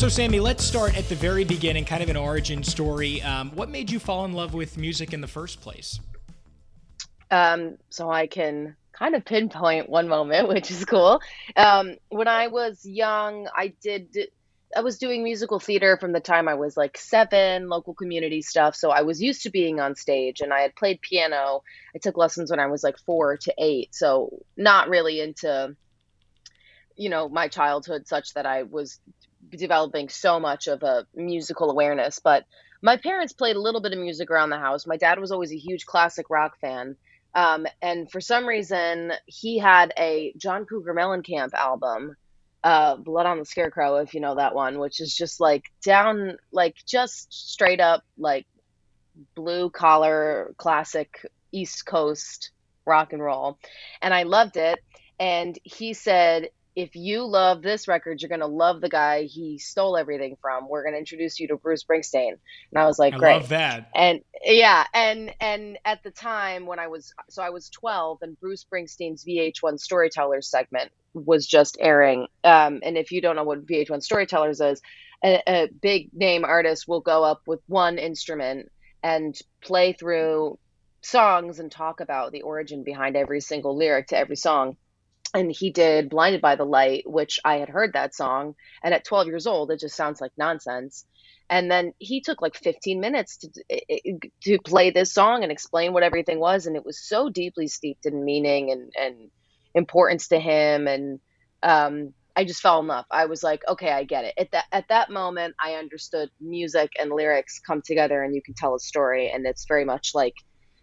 So, Sammy, let's start at the very beginning, kind of an origin story. What made you fall in love with music in the first place? So I can kind of pinpoint one moment, which is cool. When I was young, I was doing musical theater from the time I was like 7, local community stuff. So I was used to being on stage and I had played piano. I took lessons when I was like 4 to 8. So not really into, my childhood such that I was developing so much of a musical awareness. But my parents played a little bit of music around the house. My dad was always a huge classic rock fan. And for some reason, he had a John Cougar Mellencamp album, Blood on the Scarecrow, if you know that one, which is just like down, like just straight up, like blue collar, classic East Coast rock and roll. And I loved it. And he said, if you love this record, you're going to love the guy he stole everything from. We're going to introduce you to Bruce Springsteen. And I was like, I great. love that. And yeah, and at the time when I was 12 and Bruce Springsteen's VH1 Storytellers segment was just airing. And if you don't know what VH1 Storytellers is, a big name artist will go up with one instrument and play through songs and talk about the origin behind every single lyric to every song. And he did Blinded by the Light, which I had heard that song. And at 12 years old, it just sounds like nonsense. And then he took like 15 minutes to play this song and explain what everything was. And it was so deeply steeped in meaning and importance to him. And I just fell in love. I was like, okay, I get it. At that moment, I understood music and lyrics come together and you can tell a story. And it's very much like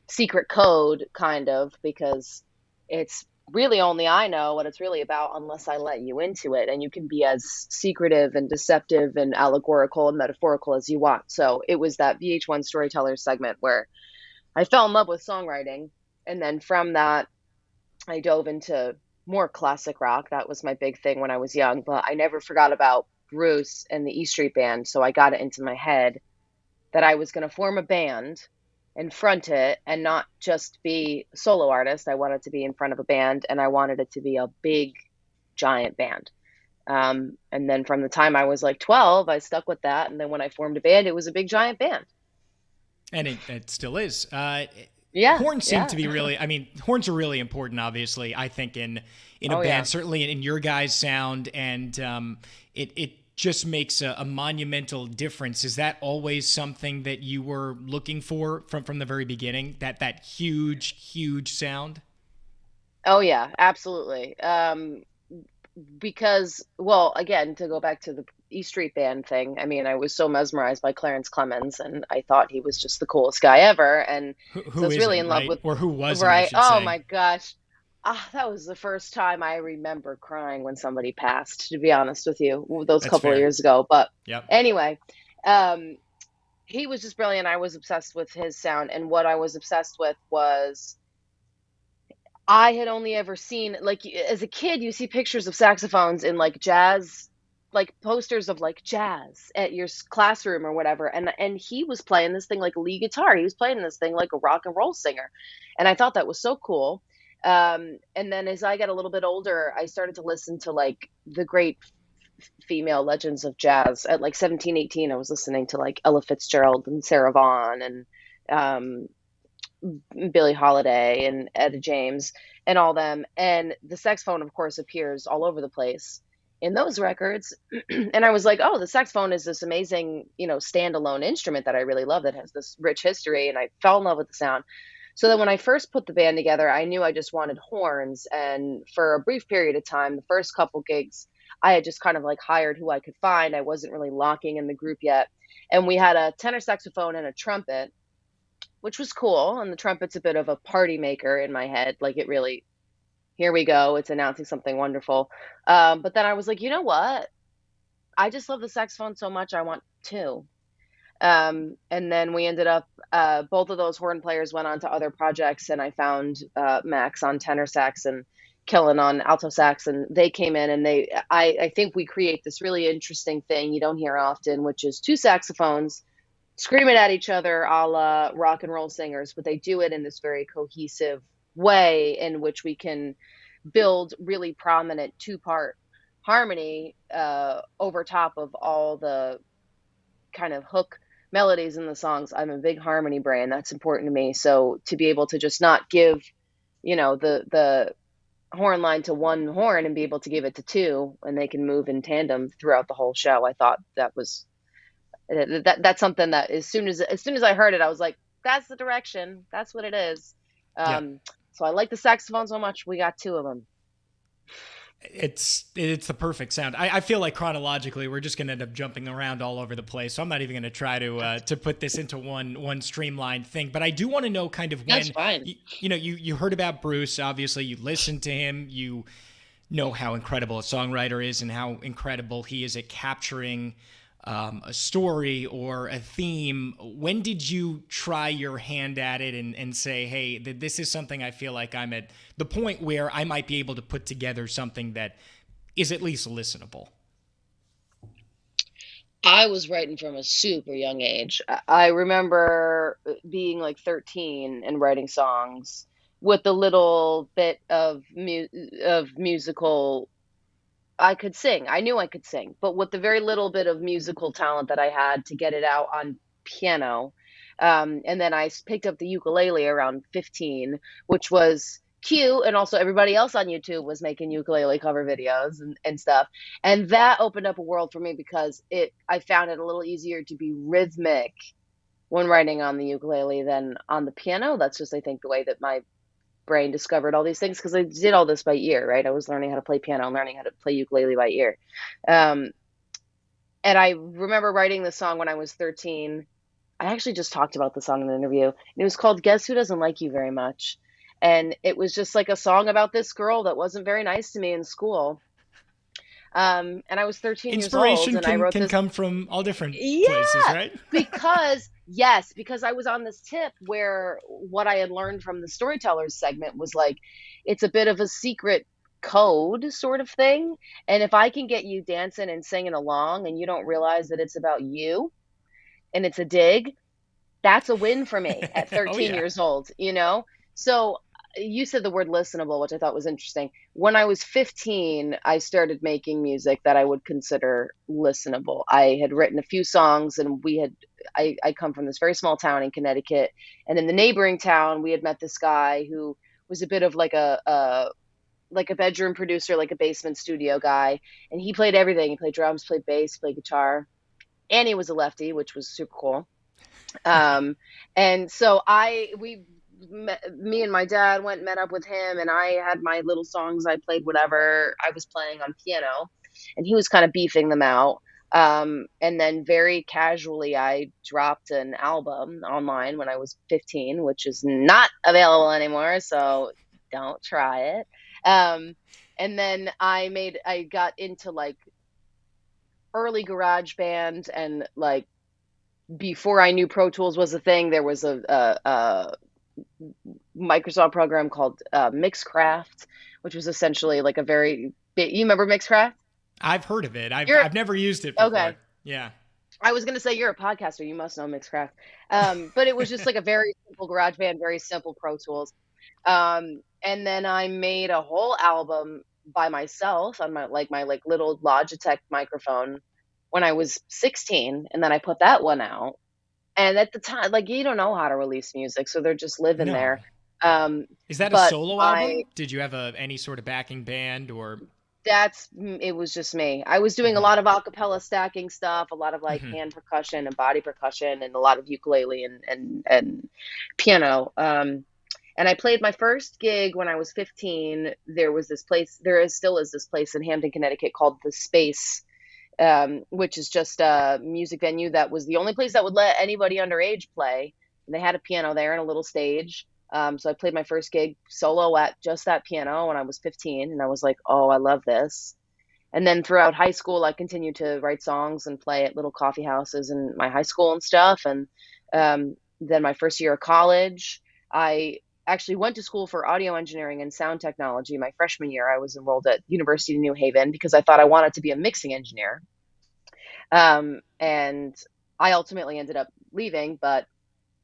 secret code, kind of, because it's really only I know what it's really about unless I let you into it. And you can be as secretive and deceptive and allegorical and metaphorical as you want. So it was that VH1 Storytellers segment where I fell in love with songwriting. And then from that, I dove into more classic rock. That was my big thing when I was young. But I never forgot about Bruce and the E Street Band. So I got it into my head that I was going to form a band and front it and not just be a solo artist. I wanted to be in front of a band and I wanted it to be a big, giant band. And then from the time I was like 12, I stuck with that. And then when I formed a band, it was a big, giant band. And it still is. Yeah, Horns seem yeah. to be really, I mean, horns are really important, obviously, I think, in a Oh, yeah. band, certainly in your guys' sound. And it just makes a monumental difference. Is that always something that you were looking for from the very beginning? That huge sound? Oh, yeah, absolutely. Because, well, again, to go back to the E Street Band thing, I mean, I was so mesmerized by Clarence Clemens and I thought he was just the coolest guy ever. And so I Who was really isn't, in love right? with, Or who wasn't, I right? should Oh say. my gosh. Ah, that was the first time I remember crying when somebody passed, to be honest with you, those That's couple of fair. years ago. But Yep. anyway, um, he was just brilliant. I was obsessed with his sound. And what I was obsessed with was I had only ever seen, like, as a kid, you see pictures of saxophones in like jazz, like posters of like jazz at your classroom or whatever. And he was playing this thing like a lead guitar. He was playing this thing like a rock and roll singer. And I thought that was so cool. And then as I got a little bit older, I started to listen to like the great female legends of jazz. At like 17, 18, I was listening to like Ella Fitzgerald and Sarah Vaughan and um, Billie Holiday and Etta James and all them. And the saxophone, of course, appears all over the place in those records. And I was like, oh, the saxophone is this amazing, standalone instrument that I really love that has this rich history. And I fell in love with the sound. So then when I first put the band together, I knew I just wanted horns. And for a brief period of time, the first couple gigs, I had just kind of like hired who I could find. I wasn't really locking in the group yet. And we had a tenor saxophone and a trumpet, which was cool. And the trumpet's a bit of a party maker in my head. Like it really, here we go. It's announcing something wonderful. But then I was like, you know what? I just love the saxophone so much. I want two. And then we ended up, both of those horn players went on to other projects, and I found Max on tenor sax and Kellen on alto sax, and they came in and I think we create this really interesting thing you don't hear often, which is two saxophones screaming at each other a la rock and roll singers, but they do it in this very cohesive way in which we can build really prominent two-part harmony over top of all the kind of hook melodies in the songs. I'm a big harmony brain. That's important to me. So to be able to just not give, the horn line to one horn and be able to give it to two, and they can move in tandem throughout the whole show. I thought that's something that as soon as I heard it, I was like, that's the direction. That's what it is. Yeah. Um, so I like the saxophone so much. We got two of them. It's the perfect sound. I feel like chronologically we're just going to end up jumping around all over the place. So I'm not even going to try to put this into one streamlined thing. But I do want to know kind of That's when fine. you heard about Bruce. Obviously, you listened to him. You know how incredible a songwriter is and how incredible he is at capturing a story or a theme. When did you try your hand at it and say, hey, this is something I feel like I'm at the point where I might be able to put together something that is at least listenable? I was writing from a super young age. I remember being like 13 and writing songs with a little bit of musical. I could sing. I knew I could sing, but with the very little bit of musical talent that I had to get it out on piano. And then picked up the ukulele around 15, which was cute. And also, everybody else on YouTube was making ukulele cover videos and stuff. And that opened up a world for me because I found it a little easier to be rhythmic when writing on the ukulele than on the piano. That's just, I think, the way that my brain discovered all these things because I did all this by ear, right? I was learning how to play piano and learning how to play ukulele by ear. Um, and I remember writing this song when I was 13. I actually just talked about the song in an interview. And it was called Guess Who Doesn't Like You Very Much. And it was just like a song about this girl that wasn't very nice to me in school. And I was 13 years old Inspiration and I can wrote can this. come from all different places, Yeah, right? because I was on this tip where what I had learned from the storytellers segment was like it's a bit of a secret code sort of thing. And if I can get you dancing and singing along and you don't realize that it's about you and it's a dig, that's a win for me at Oh 13 yeah. years old, you know? So you said the word listenable, which I thought was interesting. When I was 15, I started making music that I would consider listenable. I had written a few songs and I come from this very small town in Connecticut. And in the neighboring town, we had met this guy who was a bit of like a bedroom producer, like a basement studio guy. And he played everything. He played drums, played bass, played guitar, and he was a lefty, which was super cool. Um, and so me and my dad went and met up with him, and I had my little songs. I played whatever I was playing on piano, and he was kind of beefing them out. And then very casually, I dropped an album online when I was 15, which is not available anymore. So don't try it. Um, and then I got into like early garage band and like before I knew Pro Tools was a thing, there was a Microsoft program called Mixcraft, which was essentially like a very big. You remember Mixcraft? I've heard of it. I've You're I've never used it before. okay. Yeah. I was gonna say you're a podcaster. You must know Mixcraft. But it was just like a very simple garage band, very simple Pro Tools. And then I made a whole album by myself on my little Logitech microphone when I was 16, and then I put that one out. And at the time, like, you don't know how to release music, so they're just living No. there. Um, Is that a but solo I album? Did you have any sort of backing band or? it was just me. I was doing a lot of acapella stacking stuff, a lot of like Mhm. hand percussion and body percussion, and a lot of ukulele and piano. And I played my first gig when I was 15. There was this place, still is this place in Hampton, Connecticut called The Space, which is just a music venue that was the only place that would let anybody underage play. And they had a piano there and a little stage. So I played my first gig solo at just that piano when I was 15, and I was like, oh, I love this. And then throughout high school, I continued to write songs and play at little coffee houses in my high school and stuff. And then my first year of college, I actually went to school for audio engineering and sound technology. My freshman year, I was enrolled at University of New Haven because I thought I wanted to be a mixing engineer. And I ultimately ended up leaving, but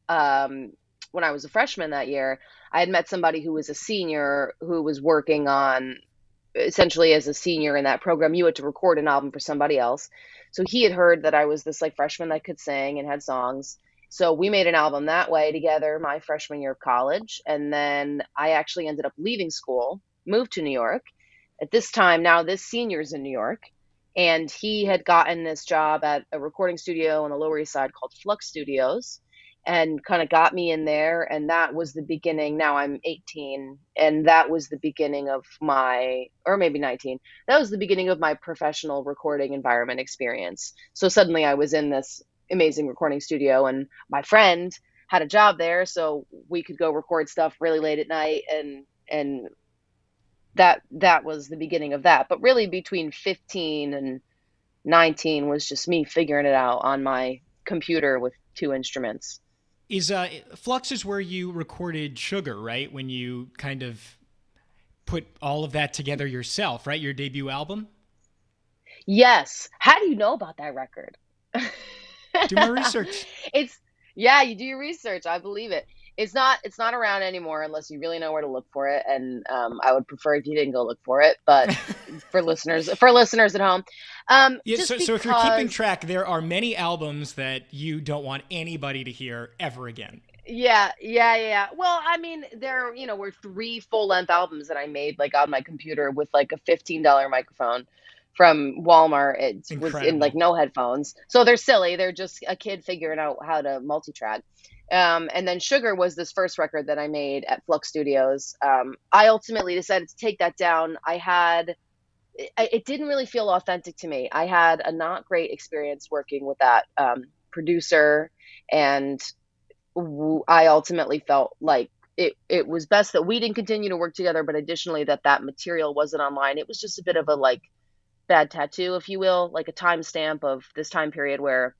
when I was a freshman that year, I had met somebody who was a senior who was working on essentially as a senior in that program, you had to record an album for somebody else. So he had heard that I was this like freshman that could sing and had songs. So we made an album that way together my freshman year of college. And then I actually ended up leaving school, moved to New York. At this time, now this senior's in New York. And he had gotten this job at a recording studio on the Lower East Side called Flux Studios and kind of got me in there. And that was the beginning. Now I'm 18, and that was the beginning of my, or maybe 19, that was the beginning of my professional recording environment experience. So suddenly I was in this amazing recording studio, and my friend had a job there, so we could go record stuff really late at night, and that was the beginning of that. But really between 15 and 19 was just me figuring it out on my computer with two instruments. Is Flux is where you recorded Sugar, right? When you kind of put all of that together yourself, right? Your debut album. Yes. How do you know about that record? Do my research. It's yeah, you do your research. I believe it. It's not around anymore unless you really know where to look for it. And I would prefer if you didn't go look for it. But for listeners at home, Yeah, just so if you're keeping because track, there are many albums that you don't want anybody to hear ever again. yeah, yeah, yeah. Well, I mean, were three full length albums that I made like on my computer with like a $15 microphone from Walmart. It was in like Incredible. no headphones. So they're silly. They're just a kid figuring out how to multi-track. And then Sugar was this first record that I made at Flux Studios. I ultimately decided to take that down. It didn't really feel authentic to me. I had a not great experience working with that producer, and I ultimately felt like it was best that we didn't continue to work together, but additionally that material wasn't online. It was just a bit of a like bad tattoo, if you will, like a timestamp of this time period where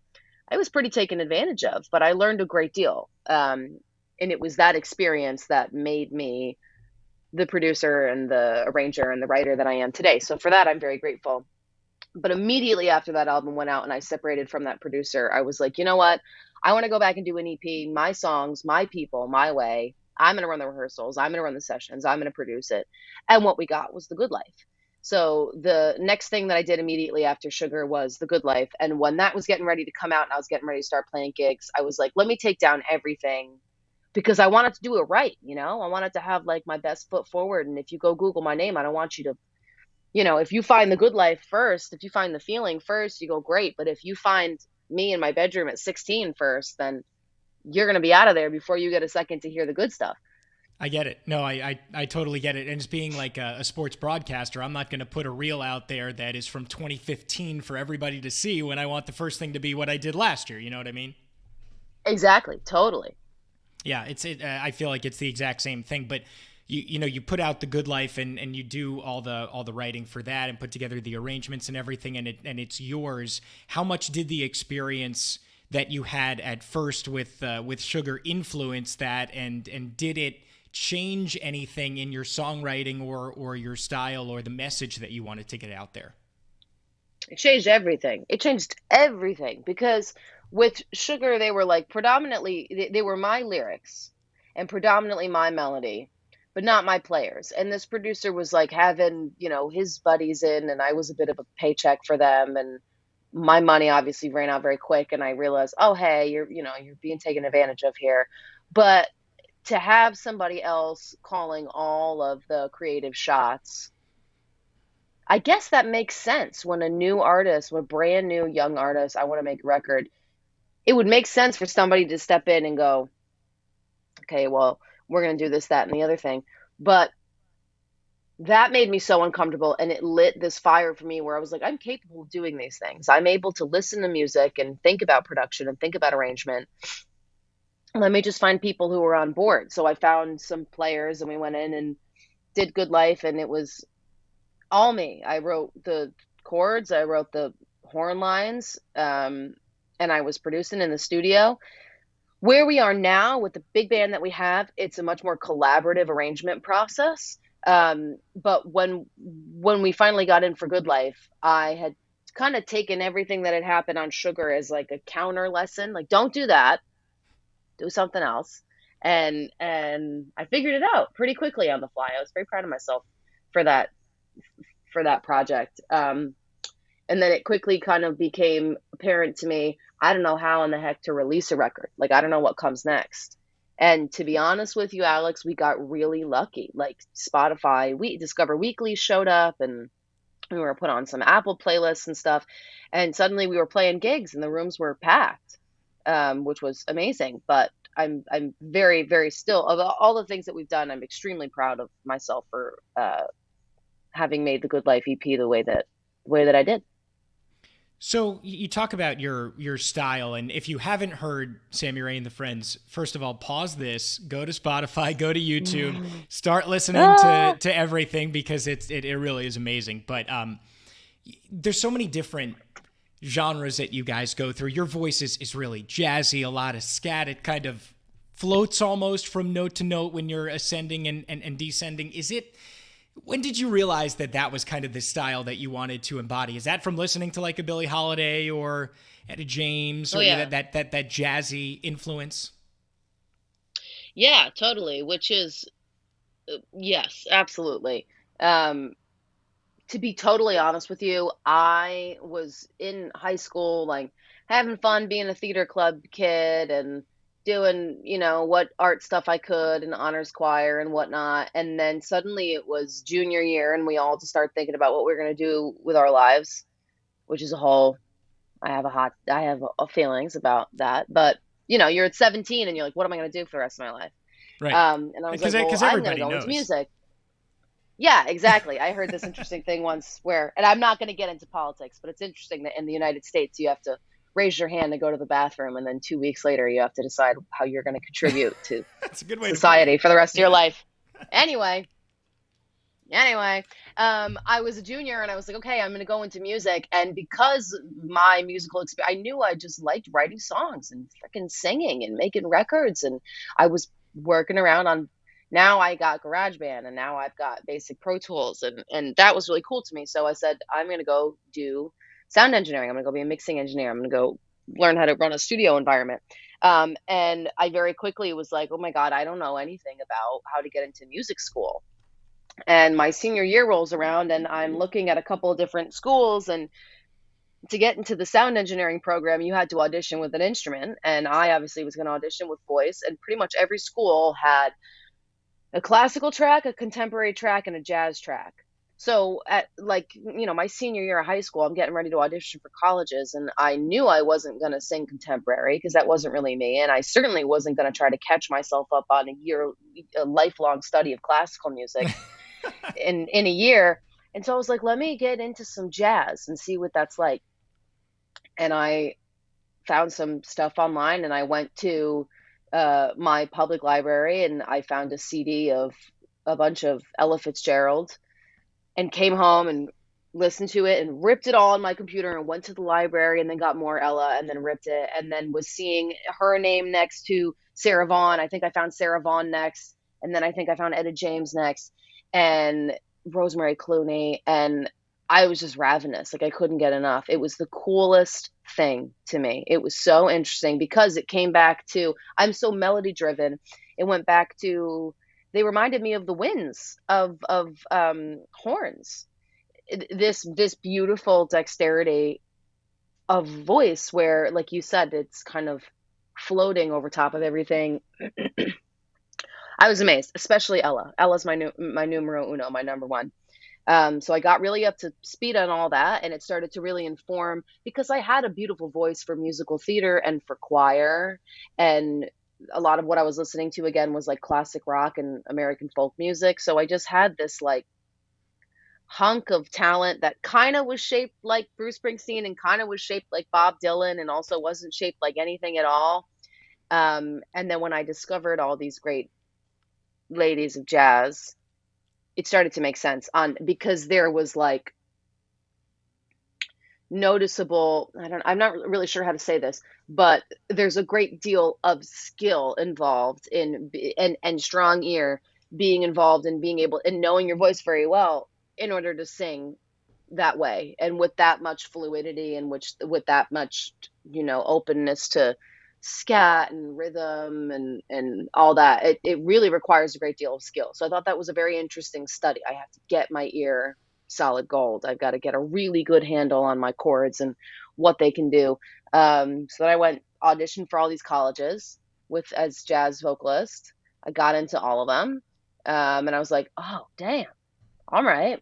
I was pretty taken advantage of, but I learned a great deal. And it was that experience that made me the producer and the arranger and the writer that I am today. So for that, I'm very grateful. But immediately after that album went out and I separated from that producer, I was like, you know what? I want to go back and do an EP, my songs, my people, my way. I'm going to run the rehearsals. I'm going to run the sessions. I'm going to produce it. And what we got was The Good Life. So the next thing that I did immediately after Sugar was The Good Life. And when that was getting ready to come out and I was getting ready to start playing gigs, I was like, let me take down everything because I wanted to do it right. I wanted to have like my best foot forward. And if you go Google my name, I don't want you to if you find the good life first, if you find the feeling first, you go great. But if you find me in my bedroom at 16 first, then you're going to be out of there before you get a second to hear the good stuff. I get it. No, I totally get it. And as being like a sports broadcaster, I'm not going to put a reel out there that is from 2015 for everybody to see when I want the first thing to be what I did last year. You know what I mean? Exactly. Totally. Yeah, I feel like it's the exact same thing, but you put out The Good Life and you do all the writing for that and put together the arrangements and everything, and it's yours. How much did the experience that you had at first with Sugar influence that, and did it change anything in your songwriting or your style or the message that you wanted to get out there? It changed everything. It changed everything because with Sugar, they were like predominantly, they were my lyrics and predominantly my melody, but not my players. And this producer was like having, his buddies in, and I was a bit of a paycheck for them. And my money obviously ran out very quick. And I realized, oh, hey, you're being taken advantage of here. But to have somebody else calling all of the creative shots, I guess that makes sense when a new artist, when a brand new young artist, I want to make a record, it would make sense for somebody to step in and go, okay, well, we're going to do this, that, and the other thing. But that made me so uncomfortable, and it lit this fire for me where I was like, I'm capable of doing these things. I'm able to listen to music and think about production and think about arrangement. Let me just find people who were on board. So I found some players and we went in and did Good Life, and it was all me. I wrote the chords, I wrote the horn lines, and I was producing in the studio. Where we are now with the big band that we have, it's a much more collaborative arrangement process. But when we finally got in for Good Life, I had kind of taken everything that had happened on Sugar as like a counter lesson. Like, don't do that. Do something else. And I figured it out pretty quickly on the fly. I was very proud of myself for that. for that project. And then it quickly kind of became apparent to me, I don't know how in the heck to release a record. Like, I don't know what comes next. And to be honest with you, Alex, we got really lucky. Like Spotify, we Discover Weekly showed up, and we were put on some Apple playlists and stuff. And suddenly we were playing gigs and the rooms were packed, which was amazing. But I'm very, very still, of all the things that we've done, I'm extremely proud of myself for having made the Good Life EP the way that I did. So you talk about your style, and if you haven't heard Sammy Rae and the Friends, first of all, pause this, go to Spotify, go to YouTube, start listening Ah, to everything, because it really is amazing. But there's so many different genres that you guys go through. Your voice is really jazzy, a lot of scat. It kind of floats almost from note to note when you're ascending and descending. Is it When did you realize that that was kind of the style that you wanted to embody? Is that from listening to like a Billie Holiday or Etta James, oh or yeah. that jazzy influence? Yeah, totally. Which is, yes, absolutely. Um, to be totally honest with you, I was in high school, like having fun being a theater club kid and doing, what art stuff I could in honors choir and whatnot. And then suddenly it was junior year and we all just start thinking about what we're going to do with our lives, which is a whole, I have feelings about that. But, you're at 17 and you're like, what am I going to do for the rest of my life? Right. And I was like, well, Because I'm going to everybody go into knows. music. Yeah, exactly. I heard this interesting thing once where, and I'm not going to get into politics, but it's interesting that in the United States, you have to raise your hand to go to the bathroom, and then 2 weeks later, you have to decide how you're going to contribute to That's a good way to put it. society for the rest of your Yeah. life. Anyway, anyway, I was a junior, and I was like, okay, I'm going to go into music, and because my musical experience, I knew I just liked writing songs and freaking singing and making records, and I was working around on. Now I got GarageBand and now I've got basic Pro Tools and that was really cool to me. So I said, I'm gonna go do sound engineering. I'm gonna go be a mixing engineer. I'm gonna go learn how to run a studio environment. And I very quickly was like, oh my God, I don't know anything about how to get into music school. And my senior year rolls around and I'm looking at a couple of different schools, and to get into the sound engineering program, you had to audition with an instrument. And I obviously was going to audition with voice. And pretty much every school had a classical track, a contemporary track, and a jazz track. So at like, my senior year of high school, I'm getting ready to audition for colleges, and I knew I wasn't going to sing contemporary because that wasn't really me, and I certainly wasn't going to try to catch myself up on a lifelong study of classical music in a year. And so I was like, let me get into some jazz and see what that's like. And I found some stuff online, and I went to my public library and I found a CD of a bunch of Ella Fitzgerald, and came home and listened to it and ripped it all on my computer and went to the library and then got more Ella and then ripped it and then was seeing her name next to Sarah Vaughan. I think I found Sarah Vaughan next, and then I think I found Etta James next, and Rosemary Clooney, and I was just ravenous. Like I couldn't get enough. It was the coolest thing to me. It was so interesting because it came back to, I'm so melody driven. It went back to, they reminded me of the winds of horns. This beautiful dexterity of voice where, like you said, it's kind of floating over top of everything. I was amazed, especially Ella. Ella's my numero uno, my number one. So I got really up to speed on all that, and it started to really inform because I had a beautiful voice for musical theater and for choir, and a lot of what I was listening to again was like classic rock and American folk music. So I just had this like hunk of talent that kind of was shaped like Bruce Springsteen and kind of was shaped like Bob Dylan and also wasn't shaped like anything at all. And then when I discovered all these great ladies of jazz, it started to make sense on because there was like noticeable, I'm not really sure how to say this, but there's a great deal of skill involved and strong ear being involved in being able and knowing your voice very well in order to sing that way and with that much fluidity and which with that much openness to scat and rhythm and all that. It really requires a great deal of skill. So I thought that was a very interesting study. I have to get my ear. solid gold. I've got to get a really good handle on my chords and what they can do. So then I went auditioned for all these colleges with as jazz vocalist. I got into all of them, and I was like, oh damn, all right.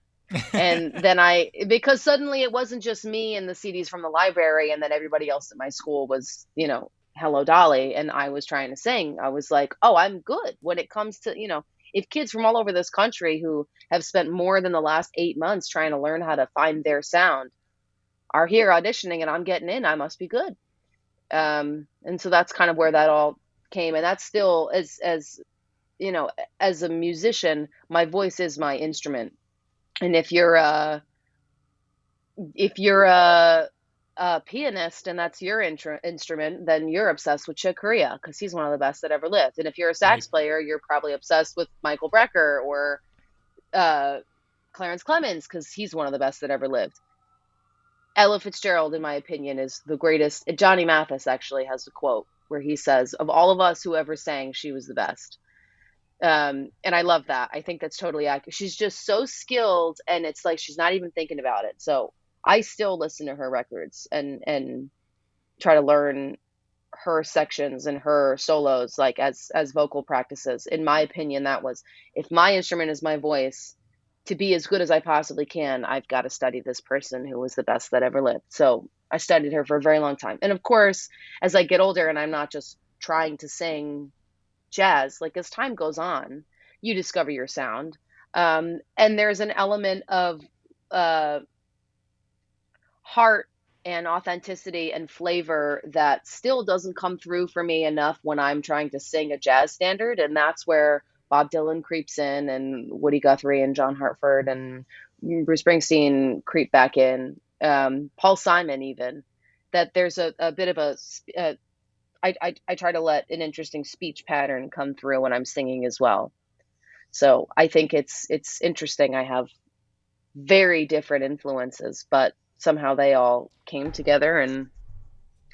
And then because suddenly it wasn't just me and the CDs from the library, and then everybody else at my school was, Hello Dolly, and I was trying to sing. I was like, oh, I'm good when it comes to, if kids from all over this country who have spent more than the last 8 months trying to learn how to find their sound are here auditioning and I'm getting in, I must be good. And so that's kind of where that all came. And that's still, you know, as a musician, my voice is my instrument. And if you're a pianist and that's your instrument, then you're obsessed with Chick Corea because he's one of the best that ever lived. And if you're a Right. sax player, you're probably obsessed with Michael Brecker or uh, Clarence Clemens because he's one of the best that ever lived. Ella Fitzgerald, in my opinion, is the greatest. Johnny Mathis actually has a quote where he says, "Of all of us who ever sang, she was the best." And I love that. I think that's totally accurate. She's just so skilled, and it's like she's not even thinking about it. So I still listen to her records and try to learn her sections and her solos, like as vocal practices. In my opinion, that was, if my instrument is my voice, to be as good as I possibly can, I've got to study this person who was the best that ever lived. So I studied her for a very long time. And of course, as I get older and I'm not just trying to sing jazz, like as time goes on, you discover your sound. And there's an element of uh, heart and authenticity and flavor that still doesn't come through for me enough when I'm trying to sing a jazz standard. And that's where Bob Dylan creeps in, and Woody Guthrie and John Hartford and Bruce Springsteen creep back in. Paul Simon, even. That there's a bit of I try to let an interesting speech pattern come through when I'm singing as well. So I think it's interesting. I have very different influences, but somehow they all came together and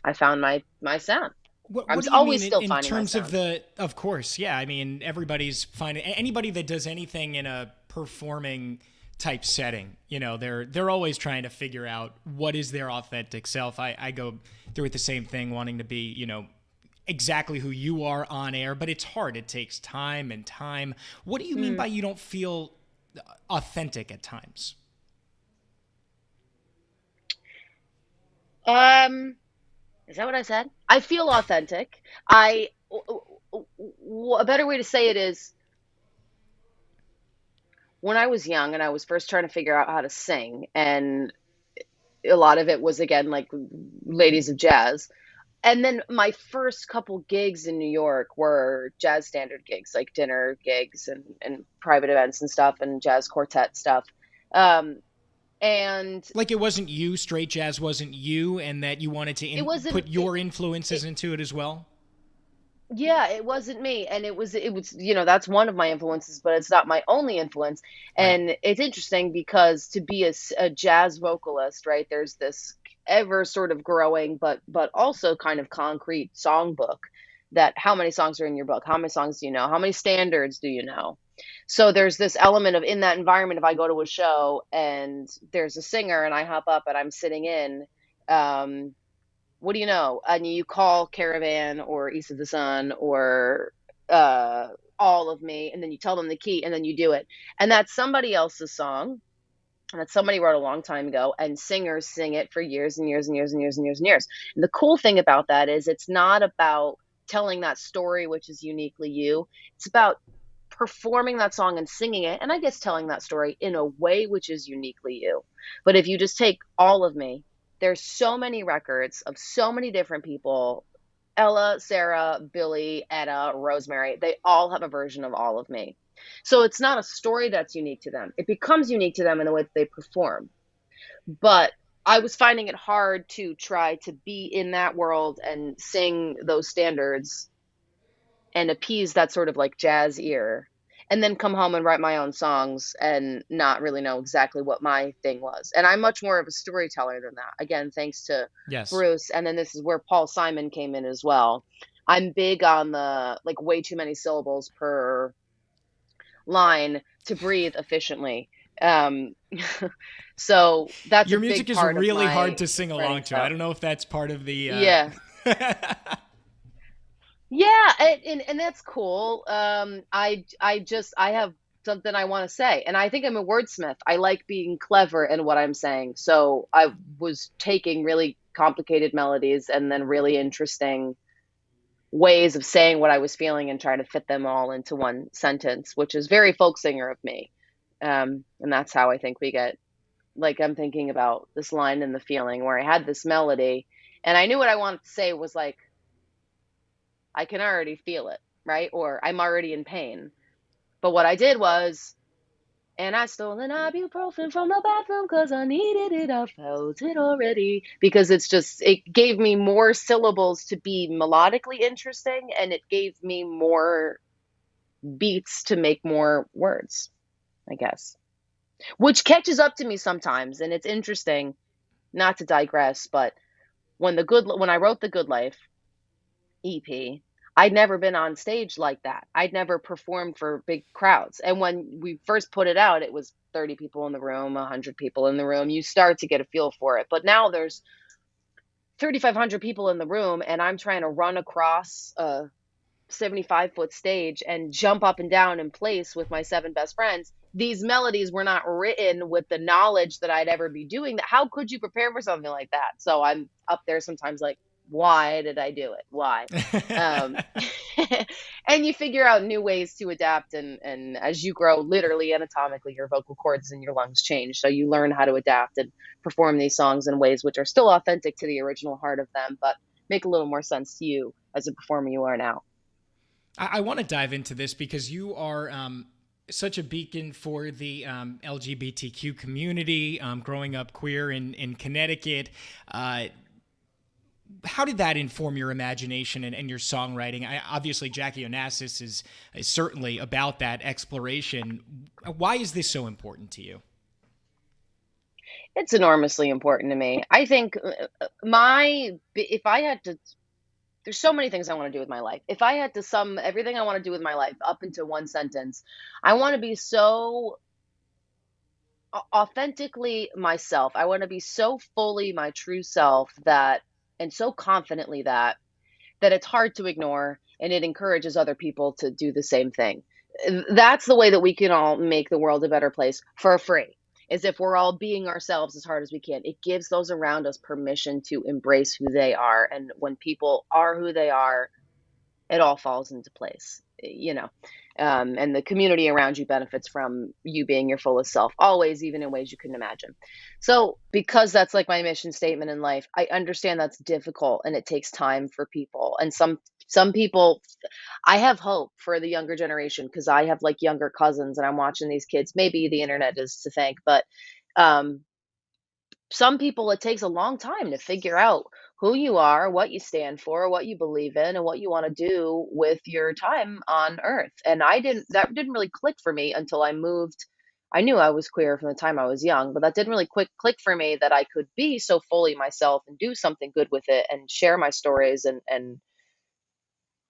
I found my sound. What I'm do you mean always in, still in finding my terms of sound. the, of course, yeah. I mean, everybody's finding, anybody that does anything in a performing type setting, they're always trying to figure out what is their authentic self. I go through it the same thing, wanting to be, exactly who you are on air, but it's hard. It takes time and time. What do you mean Hmm. by you don't feel authentic at times? Um, is that what I said? I feel authentic. A better way to say it is, when I was young and I was first trying to figure out how to sing, and a lot of it was again like ladies of jazz. And then my first couple gigs in New York were jazz standard gigs, like dinner gigs and private events and stuff and jazz quartet stuff. Um, and Like it wasn't you, straight jazz wasn't you, and that you wanted to it wasn't put it, your influences it into it as well? yeah, it wasn't me. And it was, that's one of my influences, but it's not my only influence. Right. And it's interesting because to be a jazz vocalist, right, there's this ever sort of growing but also kind of concrete songbook, that how many songs are in your book? How many songs do you know? How many standards do you know? So there's this element of, in that environment, if I go to a show and there's a singer and I hop up and I'm sitting in, um, what do you know? And you call Caravan or East of the Sun or uh, All of Me, and then you tell them the key, and then you do it. And that's somebody else's song that somebody wrote a long time ago, and singers sing it for years and years and years and years and years and years. And the cool thing about that is it's not about telling that story, which is uniquely you. It's about performing that song and singing it, and I guess telling that story in a way which is uniquely you. But if you just take All of Me, there's so many records of so many different people. Ella, Sarah, Billy, Etta, Rosemary, they all have a version of All of Me. So it's not a story that's unique to them. It becomes unique to them in the way that they perform. But I was finding it hard to try to be in that world and sing those standards and appease that sort of like jazz ear, and then come home and write my own songs and not really know exactly what my thing was. And I'm much more of a storyteller than that. Again, thanks to Yes. Bruce. And then this is where Paul Simon came in as well. I'm big on the way too many syllables per line to breathe efficiently. Um, so that's a Your big music is part of really hard my to sing writing along to. I style. don't know if that's part of the. Yeah. Yeah, and that's cool. I have something I want to say, and I think I'm a wordsmith. I like being clever in what I'm saying. So I was taking really complicated melodies and then really interesting ways of saying what I was feeling and trying to fit them all into one sentence, which is very folk singer of me. And that's how I think we get, like, I'm thinking about this line in the feeling where I had this melody and I knew what I wanted to say was like, I can already feel it, right? Or I'm already in pain. But what I did was, and I stole an ibuprofen from the bathroom because I needed it. I felt it already. Because it gave me more syllables to be melodically interesting and it gave me more beats to make more words, I guess. Which catches up to me sometimes. And it's interesting, not to digress, but when I wrote The Good Life EP, I'd never been on stage like that. I'd never performed for big crowds. And when we first put it out, it was 30 people in the room, 100 people in the room. You start to get a feel for it. But now there's 3,500 people in the room, and I'm trying to run across a 75-foot stage and jump up and down in place with my seven best friends. These melodies were not written with the knowledge that I'd ever be doing that. How could you prepare for something like that? So I'm up there sometimes like, why did I do it? Why? Um, and you figure out new ways to adapt. And as you grow, literally anatomically, your vocal cords and your lungs change. So you learn how to adapt and perform these songs in ways which are still authentic to the original heart of them, but make a little more sense to you as a performer you are now. I want to dive into this because you are such a beacon for the LGBTQ community, growing up queer in Connecticut. Uh, how did that inform your imagination and your songwriting? Obviously, Jackie Onassis is certainly about that exploration. Why is this so important to you? It's enormously important to me. I think if I had to, there's so many things I want to do with my life. If I had to sum everything I want to do with my life up into one sentence, I want to be so authentically myself. I want to be so fully my true self that, and so confidently that it's hard to ignore and it encourages other people to do the same thing. That's the way that we can all make the world a better place for free. Is if we're all being ourselves as hard as we can. It gives those around us permission to embrace who they are. And when people are who they are, it all falls into place, and the community around you benefits from you being your fullest self always, even in ways you couldn't imagine. So because that's like my mission statement in life, I understand that's difficult and it takes time for people, and some people, I have hope for the younger generation because I have like younger cousins and I'm watching these kids. Maybe the internet is to thank, but um some people it takes a long time to figure out who you are, what you stand for, what you believe in, and what you want to do with your time on earth. And that didn't really click for me until I moved. I knew I was queer from the time I was young, but that didn't really quick click for me that I could be so fully myself and do something good with it and share my stories and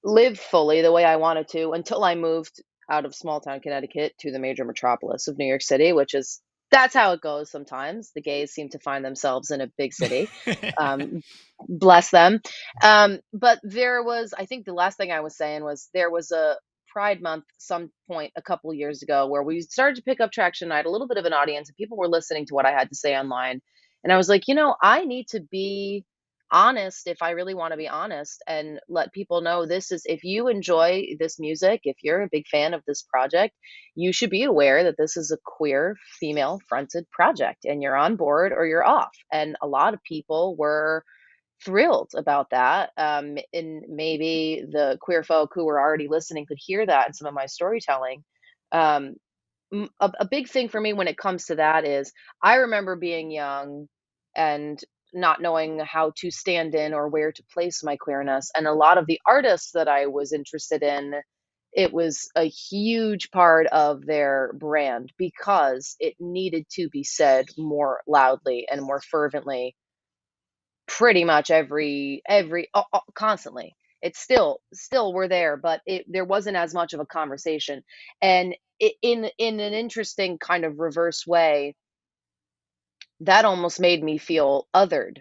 live fully the way I wanted to until I moved out of small town Connecticut to the major metropolis of New York City, which is that's how it goes sometimes. The gays seem to find themselves in a big city. Um, bless them. But there was, I think the last thing I was saying was there was a Pride Month some point a couple years ago where we started to pick up traction. I had a little bit of an audience and people were listening to what I had to say online. And I was like, I need to be honest if I really want to be honest and let people know this is, if you enjoy this music, if you're a big fan of this project, you should be aware that this is a queer female fronted project and you're on board or you're off. And a lot of people were thrilled about that. And maybe the queer folk who were already listening could hear that in some of my storytelling. Um, a big thing for me when it comes to that is I remember being young and not knowing how to stand in or where to place my queerness. And a lot of the artists that I was interested in, it was a huge part of their brand because it needed to be said more loudly and more fervently pretty much constantly. It's still we're there, but there wasn't as much of a conversation. And in an interesting kind of reverse way, that almost made me feel othered.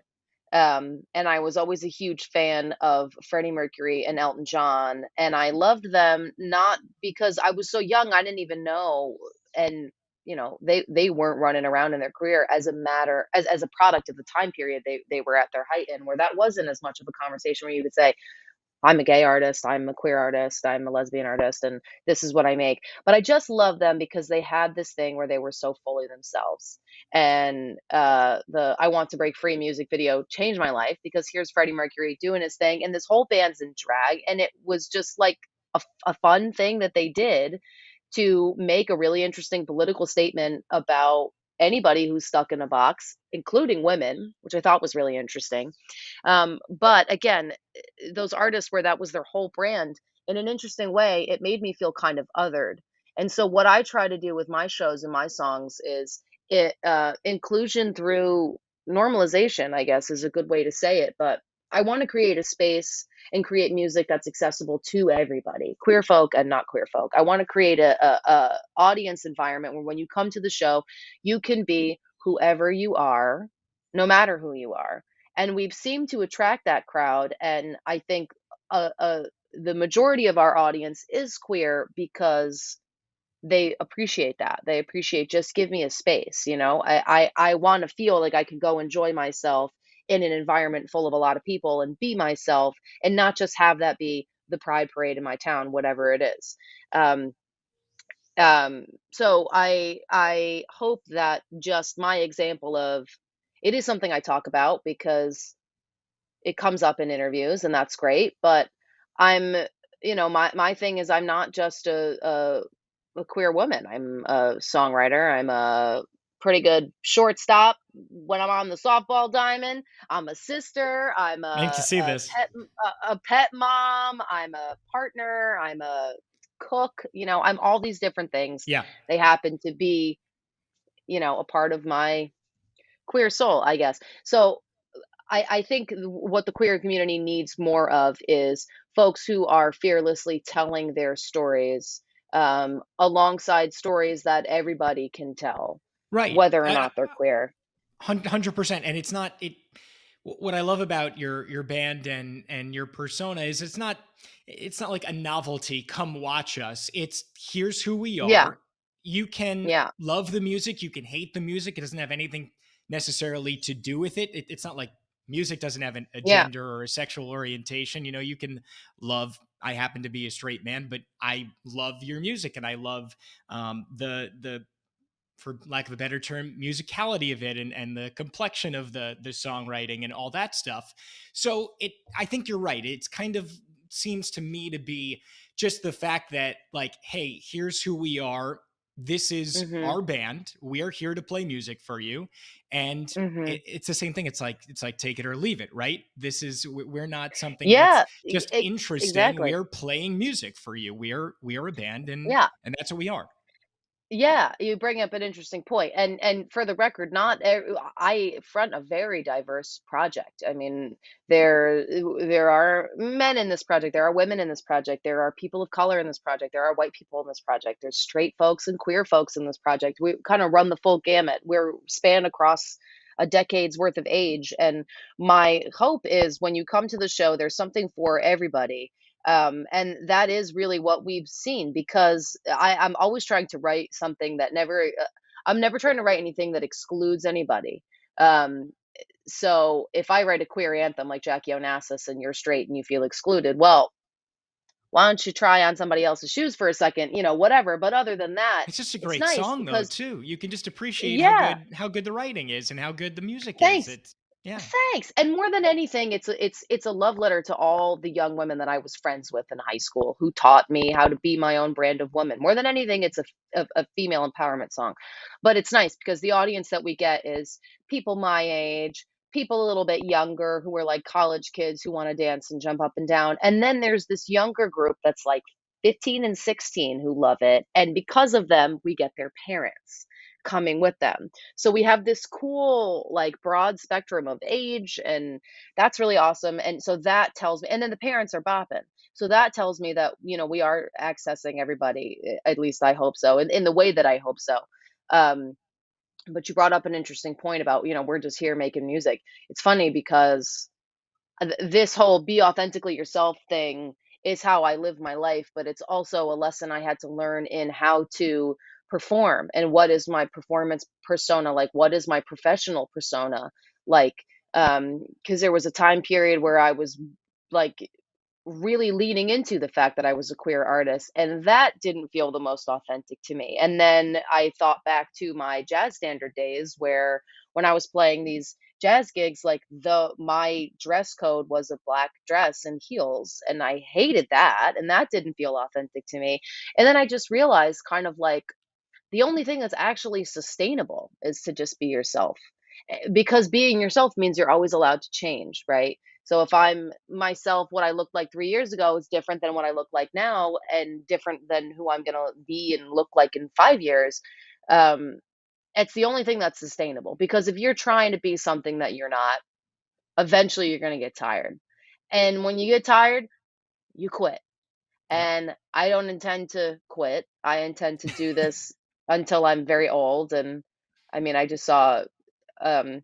And I was always a huge fan of Freddie Mercury and Elton John, and I loved them not because I was so young, I didn't even know, and they weren't running around in their career as a product of the time period they were at their height in, where that wasn't as much of a conversation where you could say, I'm a gay artist, I'm a queer artist, I'm a lesbian artist, and this is what I make. But I just love them because they had this thing where they were so fully themselves. And the I Want to Break Free music video changed my life because here's Freddie Mercury doing his thing, and this whole band's in drag. And it was just like a fun thing that they did to make a really interesting political statement about anybody who's stuck in a box, including women, which I thought was really interesting. But again, those artists where that was their whole brand, in an interesting way, it made me feel kind of othered. And so what I try to do with my shows and my songs is inclusion through normalization, I guess is a good way to say it. But I want to create a space and create music that's accessible to everybody, queer folk and not queer folk. I want to create a audience environment where when you come to the show, you can be whoever you are, no matter who you are. And we've seemed to attract that crowd. And I think the majority of our audience is queer because they appreciate that. They appreciate, just give me a space. I want to feel like I can go enjoy myself in an environment full of a lot of people and be myself, and not just have that be the pride parade in my town, whatever it is. Um, so I hope that just my example of it is something I talk about because it comes up in interviews, and that's great. But I'm, my thing is I'm not just a queer woman. I'm a songwriter. I'm a pretty good shortstop when I'm on the softball diamond. I'm a sister. I'm I need to see this. a pet mom. I'm a partner. I'm a cook. I'm all these different things. Yeah. They happen to be, a part of my queer soul, I guess. So I think what the queer community needs more of is folks who are fearlessly telling their stories, alongside stories that everybody can tell, Right. whether or not they're queer. 100%. And it's not it what I love about your band and your persona is it's not like a novelty, come watch us. It's here's who we Yeah, are. You can yeah, love the music, you can hate the music. It doesn't have anything necessarily to do with it's not like music doesn't have a yeah, gender or a sexual orientation. You can love, I happen to be a straight man, but I love your music and I love the for lack of a better term, musicality of it and the complexion of the songwriting and all that stuff. So I think you're right. It's kind of seems to me to be just the fact that like, hey, here's who we are. This is mhm, our band. We are here to play music for you. And mhm. it's the same thing. It's like take it or leave it, right? We're not something that's Yeah, just interesting. We exactly. are playing music for you. We are a band Yeah. and that's what we are. Yeah, you bring up an interesting point. And for the record, not I front a very diverse project. I mean, there are men in this project, there are women in this project, there are people of color in this project, there are white people in this project, there's straight folks and queer folks in this project. We kind of run the full gamut. We're span across a decade's worth of age, and my hope is when you come to the show, there's something for everybody. And that is really what we've seen because I'm always trying to write something that I'm never trying to write anything that excludes anybody. Um, so if I write a queer anthem like Jackie Onassis and you're straight and you feel excluded, well, why don't you try on somebody else's shoes for a second, whatever. But other than that, It's just a it's great nice song though, because, too. You can just appreciate yeah, how good the writing is and how good the music is. thanks. It's yeah. Thanks. And more than anything, it's a love letter to all the young women that I was friends with in high school who taught me how to be my own brand of woman. More than anything, it's a female empowerment song. But it's nice because the audience that we get is people my age, people a little bit younger who are like college kids who want to dance and jump up and down. And then there's this younger group that's like 15 and 16 who love it, and because of them, we get their parents coming with them. So we have this cool, like, broad spectrum of age, and that's really awesome, and so that tells me, and then the parents are bopping. So that tells me that, we are accessing everybody, at least I hope so, in the way that I hope so. Um, but you brought up an interesting point about, we're just here making music. It's funny because this whole be authentically yourself thing is how I live my life, but it's also a lesson I had to learn in how to perform and what is my performance persona like, what is my professional persona like. Because there was a time period where I was like really leaning into the fact that I was a queer artist, and that didn't feel the most authentic to me. And then I thought back to my jazz standard days where when I was playing these jazz gigs, like the my dress code was a black dress and heels, and I hated that, and that didn't feel authentic to me. And then I just realized kind of like the only thing that's actually sustainable is to just be yourself. Because being yourself means you're always allowed to change, right? So if I'm myself, what I looked like 3 years ago is different than what I look like now, and different than who I'm going to be and look like in 5 years. Um, it's the only thing that's sustainable, because if you're trying to be something that you're not, eventually you're going to get tired. And when you get tired, you quit. Yep. And I don't intend to quit. I intend to do this until I'm very old. And I mean, I just saw um,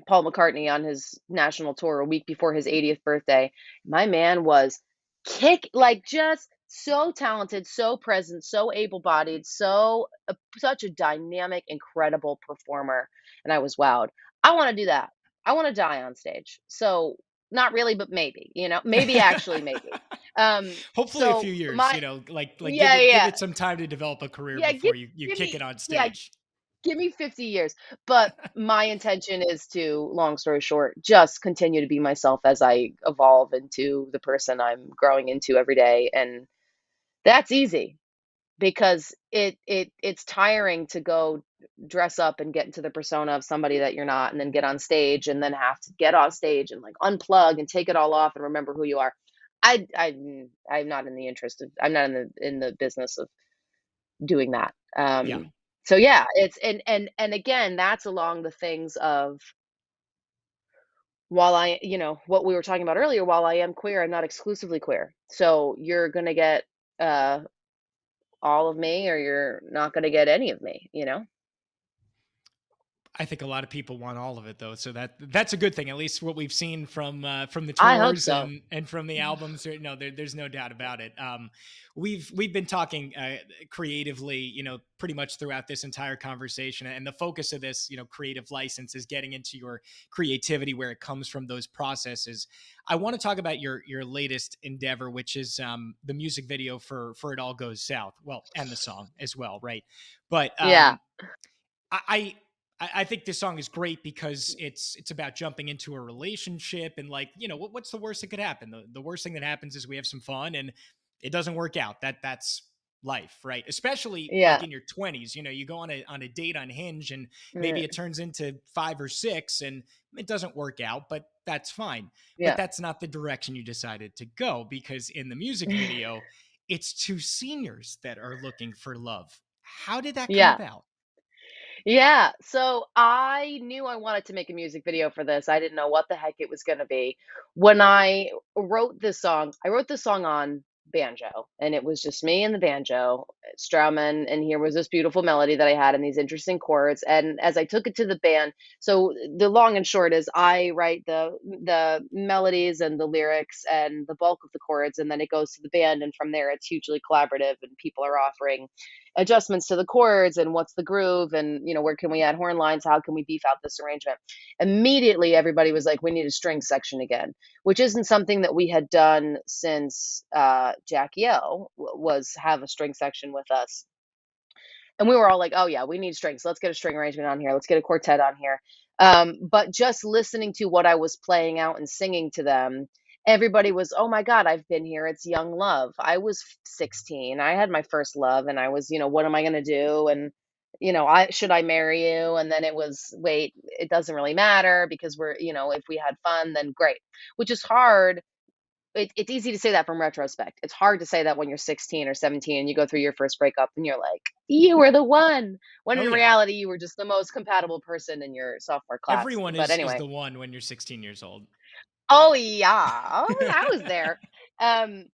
Paul McCartney on his national tour a week before his 80th birthday. My man was just so talented, so present, so able-bodied, such a dynamic, incredible performer, and I was wowed. I want to do that. I want to die on stage. So not really, but maybe, maybe actually maybe. Hopefully a So few years, my like yeah, give yeah, it some time to develop a career yeah. Give before you give kick me it on yeah, stage. give me 50 years. But my intention is to, long story short, just continue to be myself as I evolve into the person I'm growing into every day. And that's easy because it's tiring to go dress up and get into the persona of somebody that you're not, and then get on stage and then have to get off stage and like unplug and take it all off and remember who you are. I'm not in the interest of, I'm not in the business of doing that. Yeah. So yeah, it's and again, that's along the things of, while what we were talking about earlier, while I am queer, I'm not exclusively queer. So you're gonna get uh all of me, or you're not gonna get any of me. I think a lot of people want all of it though, so that's a good thing. At least what we've seen from the I hope tours so. and from the albums. No, there's no doubt about it. We've been talking creatively, pretty much throughout this entire conversation, and the focus of this, creative license is getting into your creativity, where it comes from, those processes. I want to talk about your latest endeavor, which is the music video for "It All Goes South." Well, and the song as well, right? But Yeah. I I think this song is great because it's about jumping into a relationship, and like, what's the worst that could happen? The worst thing that happens is we have some fun and it doesn't work out. That's life, right? Especially like Yeah. in your 20s, you go on a date on Hinge, and maybe Yeah. it turns into 5 or 6 and it doesn't work out, but that's fine. But Yeah. that's not the direction you decided to go, because in the music video, it's two seniors that are looking for love. How did that come Yeah. about? Yeah, so I knew I wanted to make a music video for this. I didn't know what the heck it was going to be. When I wrote this song, I wrote this song on banjo, and it was just me and the banjo strumming, and here was this beautiful melody that I had and these interesting chords. And as I took it to the band, so the long and short is I write the melodies and the lyrics and the bulk of the chords, and then it goes to the band, and from there it's hugely collaborative, and people are offering adjustments to the chords and what's the groove, and where can we add horn lines, how can we beef out this arrangement. Immediately everybody was like, we need a string section again, which isn't something that we had done since Jackie O was have a string section with us. And we were all like, oh yeah, we need strings, let's get a string arrangement on here, let's get a quartet on here. But just listening to what I was playing out and singing to them, everybody was, oh my god, I've been here, it's young love. I was 16, I had my first love, and I was, what am I going to do, and I should I marry you, and then it was, wait, it doesn't really matter because we're, if we had fun then great, which is hard it's easy to say that from retrospect. It's hard to say that when you're 16 or 17 and you go through your first breakup and you're like, you were the one. When Oh in yeah. reality, you were just the most compatible person in your sophomore class. Everyone But is anyway, the one when you're 16 years old. oh yeah, I was there. Um,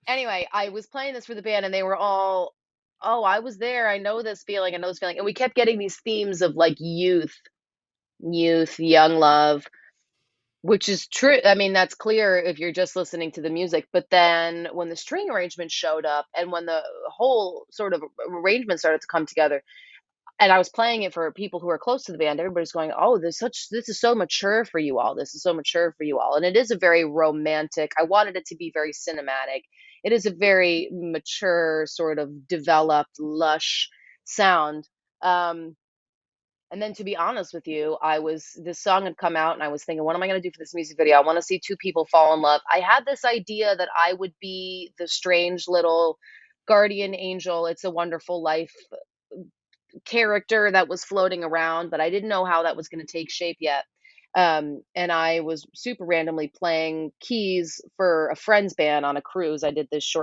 anyway, I was playing this for the band, and they were all, "Oh, I was there. I know this feeling. I know this feeling." And we kept getting these themes of like youth, young love, which is true. I mean, that's clear if you're just listening to the music. But then when the string arrangement showed up, and when the whole sort of arrangement started to come together, and I was playing it for people who are close to the band, everybody's going, "Oh, this is so mature for you all. This is so mature for you all." And it is a very romantic. I wanted it to be very cinematic. It is a very mature, sort of developed, lush sound. Um, and then to be honest with you, this song had come out and I was thinking, what am I going to do for this music video? I want to see two people fall in love. I had this idea that I would be the strange little guardian angel. It's a Wonderful Life character that was floating around, but I didn't know how that was going to take shape yet. And I was super randomly playing keys for a friend's band on a cruise. I did this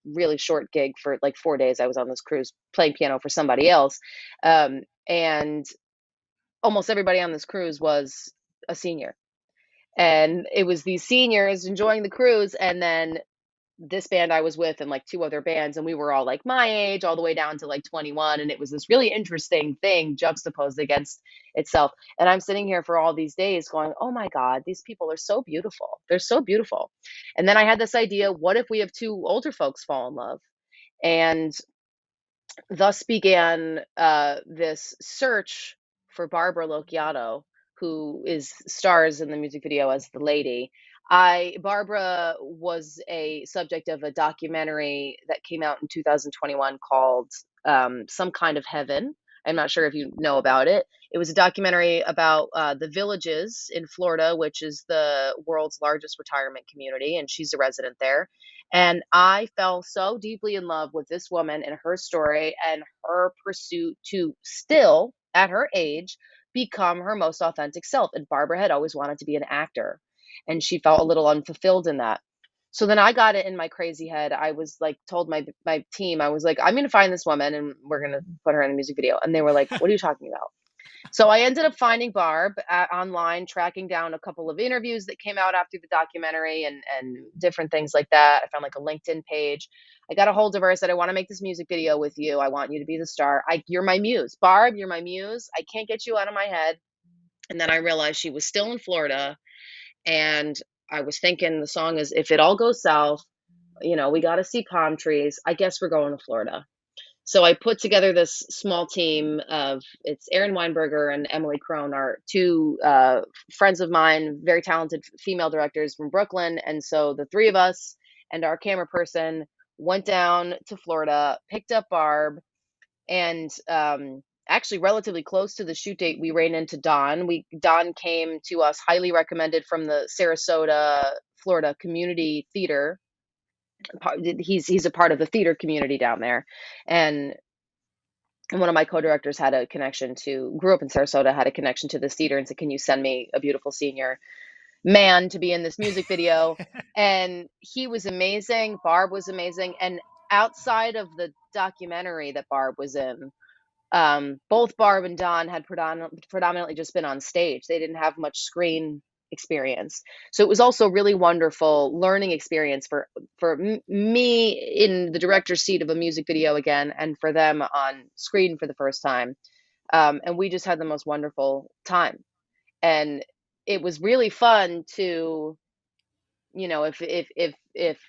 really short gig for like 4 days. I was on this cruise playing piano for somebody else. And almost everybody on this cruise was a senior. And it was these seniors enjoying the cruise. And then this band I was with and like two other bands, and we were all like my age, all the way down to like 21. And it was this really interesting thing juxtaposed against itself. And I'm sitting here for all these days going, oh my God, these people are so beautiful. They're so beautiful. And then I had this idea, what if we have two older folks fall in love? And thus began this search for Barbara Locchiato, who is stars in the music video as the lady. Barbara was a subject of a documentary that came out in 2021 called Some Kind of Heaven. I'm not sure if you know about it. It was a documentary about the Villages in Florida, which is the world's largest retirement community, and she's a resident there. And I fell so deeply in love with this woman and her story and her pursuit to still, at her age, become her most authentic self. And Barbara had always wanted to be an actor, and she felt a little unfulfilled in that. So then I got it in my crazy head. I was like, told my team, I was like, I'm going to find this woman and we're going to put her in a music video. And they were like, what are you talking about? So I ended up finding Barb online, tracking down a couple of interviews that came out after the documentary and different things like that. I found like a LinkedIn page. I got a hold of her. I said, I want to make this music video with you. I want you to be the star. You're my muse. Barb, you're my muse. I can't get you out of my head. And then I realized she was still in Florida. And I was thinking the song is, if it all goes south, we got to see palm trees. I guess we're going to Florida. So I put together this small team of it's Erin Weinberger and Emily Crone are two friends of mine, very talented female directors from Brooklyn. And so the three of us and our camera person went down to Florida, picked up Barb, and actually relatively close to the shoot date, we ran into Don. Don came to us highly recommended from the Sarasota, Florida Community Theater. He's a part of the theater community down there, and one of my co-directors grew up in Sarasota, had a connection to this theater and said, can you send me a beautiful senior man to be in this music video? And he was amazing. Barb was amazing. And outside of the documentary that Barb was in, both Barb and Don had predominantly just been on stage. They didn't have much screen experience. So it was also really wonderful learning experience for me in the director's seat of a music video again, and for them on screen for the first time. And we just had the most wonderful time. And it was really fun to, if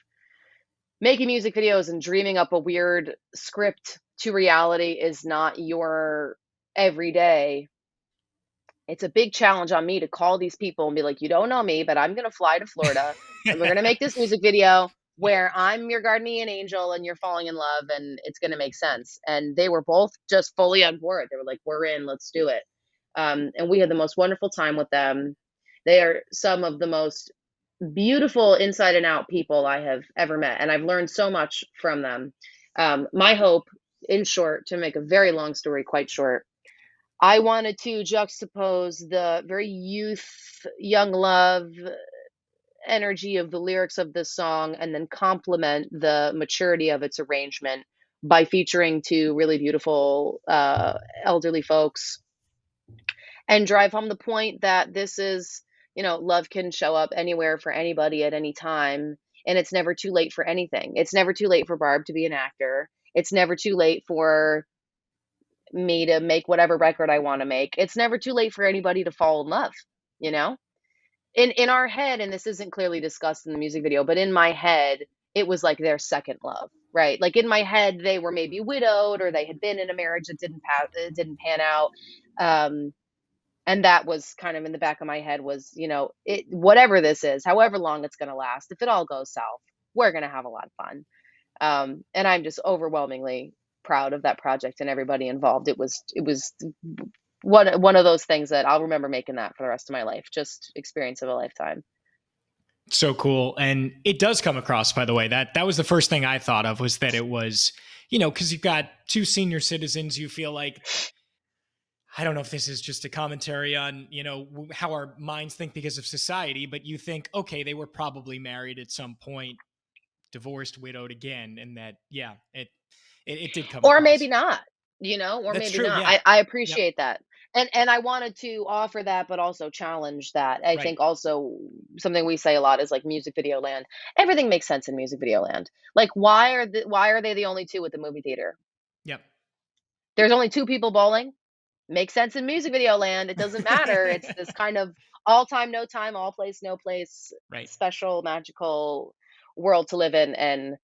making music videos and dreaming up a weird script to reality is not your everyday, it's a big challenge on me to call these people and be like, you don't know me, but I'm going to fly to Florida and we're going to make this music video where I'm your guardian angel and you're falling in love and it's going to make sense. And they were both just fully on board. They were like, we're in, let's do it. And we had the most wonderful time with them. They are some of the most beautiful inside and out people I have ever met. And I've learned so much from them. My hope, in short, to make a very long story quite short, I wanted to juxtapose the very young love energy of the lyrics of this song and then complement the maturity of its arrangement by featuring two really beautiful elderly folks and drive home the point that this is, love can show up anywhere for anybody at any time. And it's never too late for anything. It's never too late for Barb to be an actor. It's never too late for me to make whatever record I want to make. It's never too late for anybody to fall in love, you know? In our head, and this isn't clearly discussed in the music video, but in my head, it was like their second love, right? Like in my head, they were maybe widowed or they had been in a marriage that didn't pan out. Um, and that was kind of in the back of my head was, whatever this is, however long it's going to last, if it all goes south, we're going to have a lot of fun. And I'm just overwhelmingly proud of that project and everybody involved. It was one of those things that I'll remember making that for the rest of my life. Just experience of a lifetime. So cool. And it does come across, by the way, that was the first thing I thought of, was that it was, because you've got two senior citizens. You feel like, I don't know if this is just a commentary on, how our minds think because of society, but you think, okay, they were probably married at some point, divorced, widowed again. And that, yeah, it did come Or maybe across. not, or That's maybe true. not. Yeah. I Yep. appreciate that. And I wanted to offer that, but also challenge that. I Right. think also something we say a lot is like music video land. Everything makes sense in music video land. Like why are they the only two at the movie theater? Yep. There's only two people bowling. Makes sense in music video land. It doesn't matter. It's this kind of all time, no time, all place, no place, Right. special, magical world to live in. And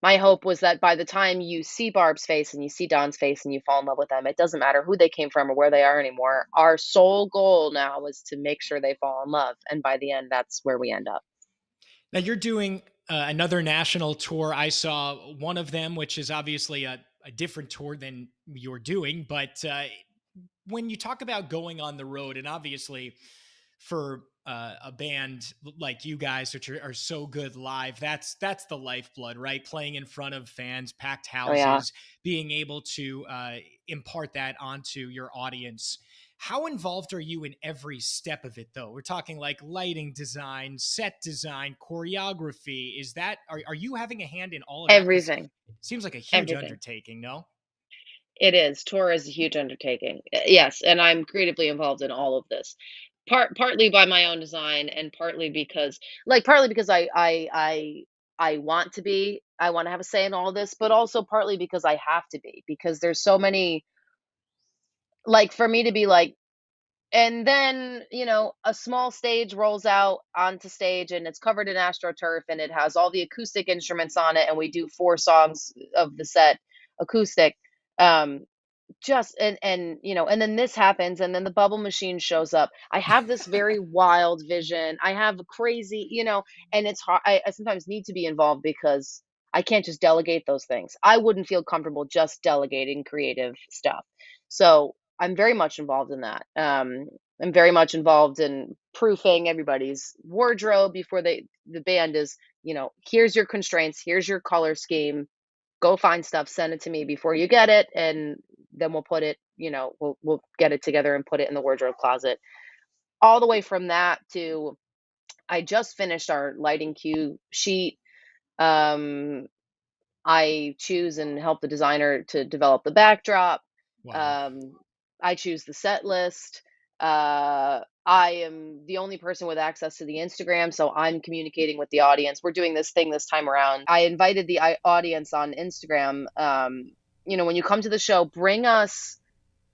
my hope was that by the time you see Barb's face and you see Don's face and you fall in love with them, it doesn't matter who they came from or where they are anymore. Our sole goal now is to make sure they fall in love. And by the end, that's where we end up. Now you're doing another national tour. I saw one of them, which is obviously a different tour than you're doing. But when you talk about going on the road, and obviously for a band like you guys, which are so good live, that's the lifeblood, right? Playing in front of fans, packed Oh, yeah. houses, being able to impart that onto your audience. How involved are you in every step of it, though? We're talking like lighting design, set design, choreography. Are you having a hand in all of that? Because Everything. it seems like a huge Everything. undertaking, no? It is. Tour is a huge undertaking. Yes, and I'm creatively involved in all of this. Partly by my own design and partly because I want to be. I want to have a say in all this, but also partly because I have to be because there's so many like for me to be like and then, a small stage rolls out onto stage and it's covered in AstroTurf and it has all the acoustic instruments on it and we do 4 songs of the set acoustic. Um, just and then this happens and then the bubble machine shows up. I have this very wild vision. I have a crazy, and it's hard. I sometimes need to be involved because I can't just delegate those things. I wouldn't feel comfortable just delegating creative stuff. So I'm very much involved in that. I'm very much involved in proofing everybody's wardrobe before the band is, here's your constraints, here's your color scheme, go find stuff, send it to me before you get it, and then we'll put it, we'll get it together and put it in the wardrobe closet. All the way from that to I just finished our lighting cue sheet. Um, I choose and help the designer to develop the backdrop. Wow. Um, I choose the set list. I am the only person with access to the Instagram, so I'm communicating with the audience. We're doing this thing this time around. I invited the audience on Instagram. When you come to the show, bring us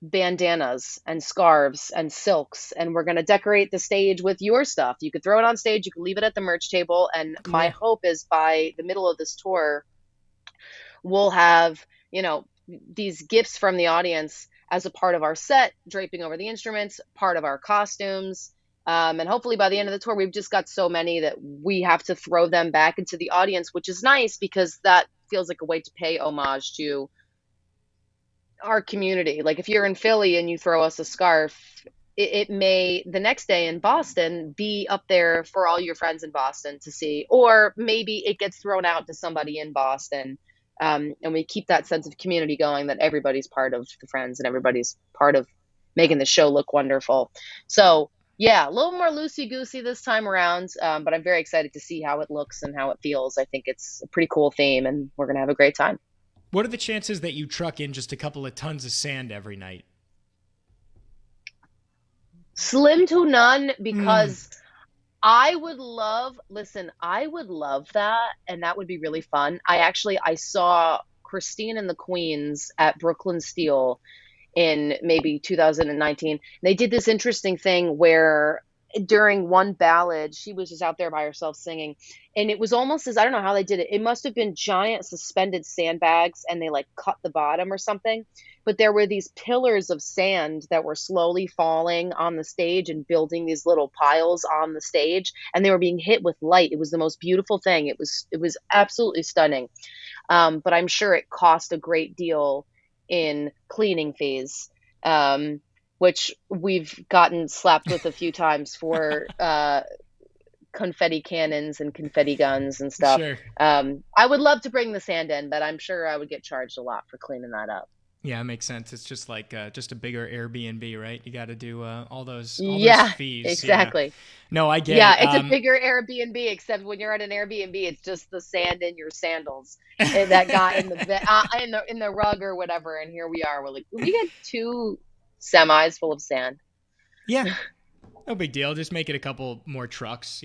bandanas and scarves and silks, and we're going to decorate the stage with your stuff. You could throw it on stage, you could leave it at the merch table. And my Cool. hope is by the middle of this tour, we'll have, these gifts from the audience as a part of our set, draping over the instruments, part of our costumes. And hopefully by the end of the tour, we've just got so many that we have to throw them back into the audience, which is nice because that feels like a way to pay homage to our community. Like if you're in Philly and you throw us a scarf, it may the next day in Boston be up there for all your friends in Boston to see, or maybe it gets thrown out to somebody in Boston. And we keep that sense of community going that everybody's part of the friends and everybody's part of making the show look wonderful. So Yeah, a little more loosey goosey this time around, but I'm very excited to see how it looks and how it feels. I think it's a pretty cool theme, and we're gonna have a great time. What are the chances that you truck in just a couple of tons of sand every night? Slim to none Mm, because I would love that, and that would be really fun. I saw Christine and the Queens at Brooklyn Steel in maybe 2019. They did this interesting thing where during one ballad, she was just out there by herself singing. And it was almost as I don't know how they did it. It must have been giant suspended sandbags and they like cut the bottom or something. But there were these pillars of sand that were slowly falling on the stage and building these little piles on the stage and they were being hit with light. It was the most beautiful thing. It was absolutely stunning. But I'm sure it cost a great deal in cleaning fees, um, which we've gotten slapped with a few times for confetti cannons and confetti guns and stuff. sure. I would love to bring the sand in, but I'm sure I would get charged a lot for cleaning that up. Yeah, it makes sense. It's just like just a bigger Airbnb, right? You got to do all those Yeah, fees. Yeah. exactly. No, I get Yeah, it. it's a bigger Airbnb, except when you're at an Airbnb, it's just the sand in your sandals that got in the in the rug or whatever. And here we are. We're like, we get two semis full of sand. Yeah, no big deal. Just make it a couple more trucks.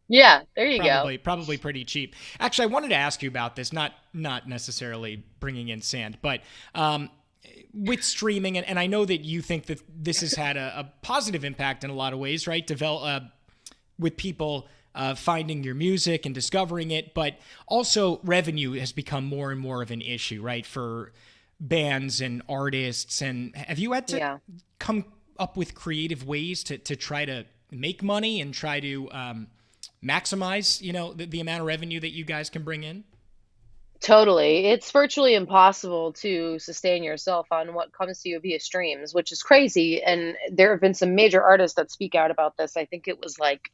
Yeah, there you go. Probably pretty cheap. Actually, I wanted to ask you about this. Not necessarily bringing in sand, but with streaming, and I know that you think that this has had a positive impact in a lot of ways, right? With people finding your music and discovering it, but also revenue has become more and more of an issue, right? For bands and artists. And have you had to Yeah. come up with creative ways to try to make money and try to maximize, the amount of revenue that you guys can bring in? Totally. It's virtually impossible to sustain yourself on what comes to you via streams, which is crazy. And there have been some major artists that speak out about this. I think it was like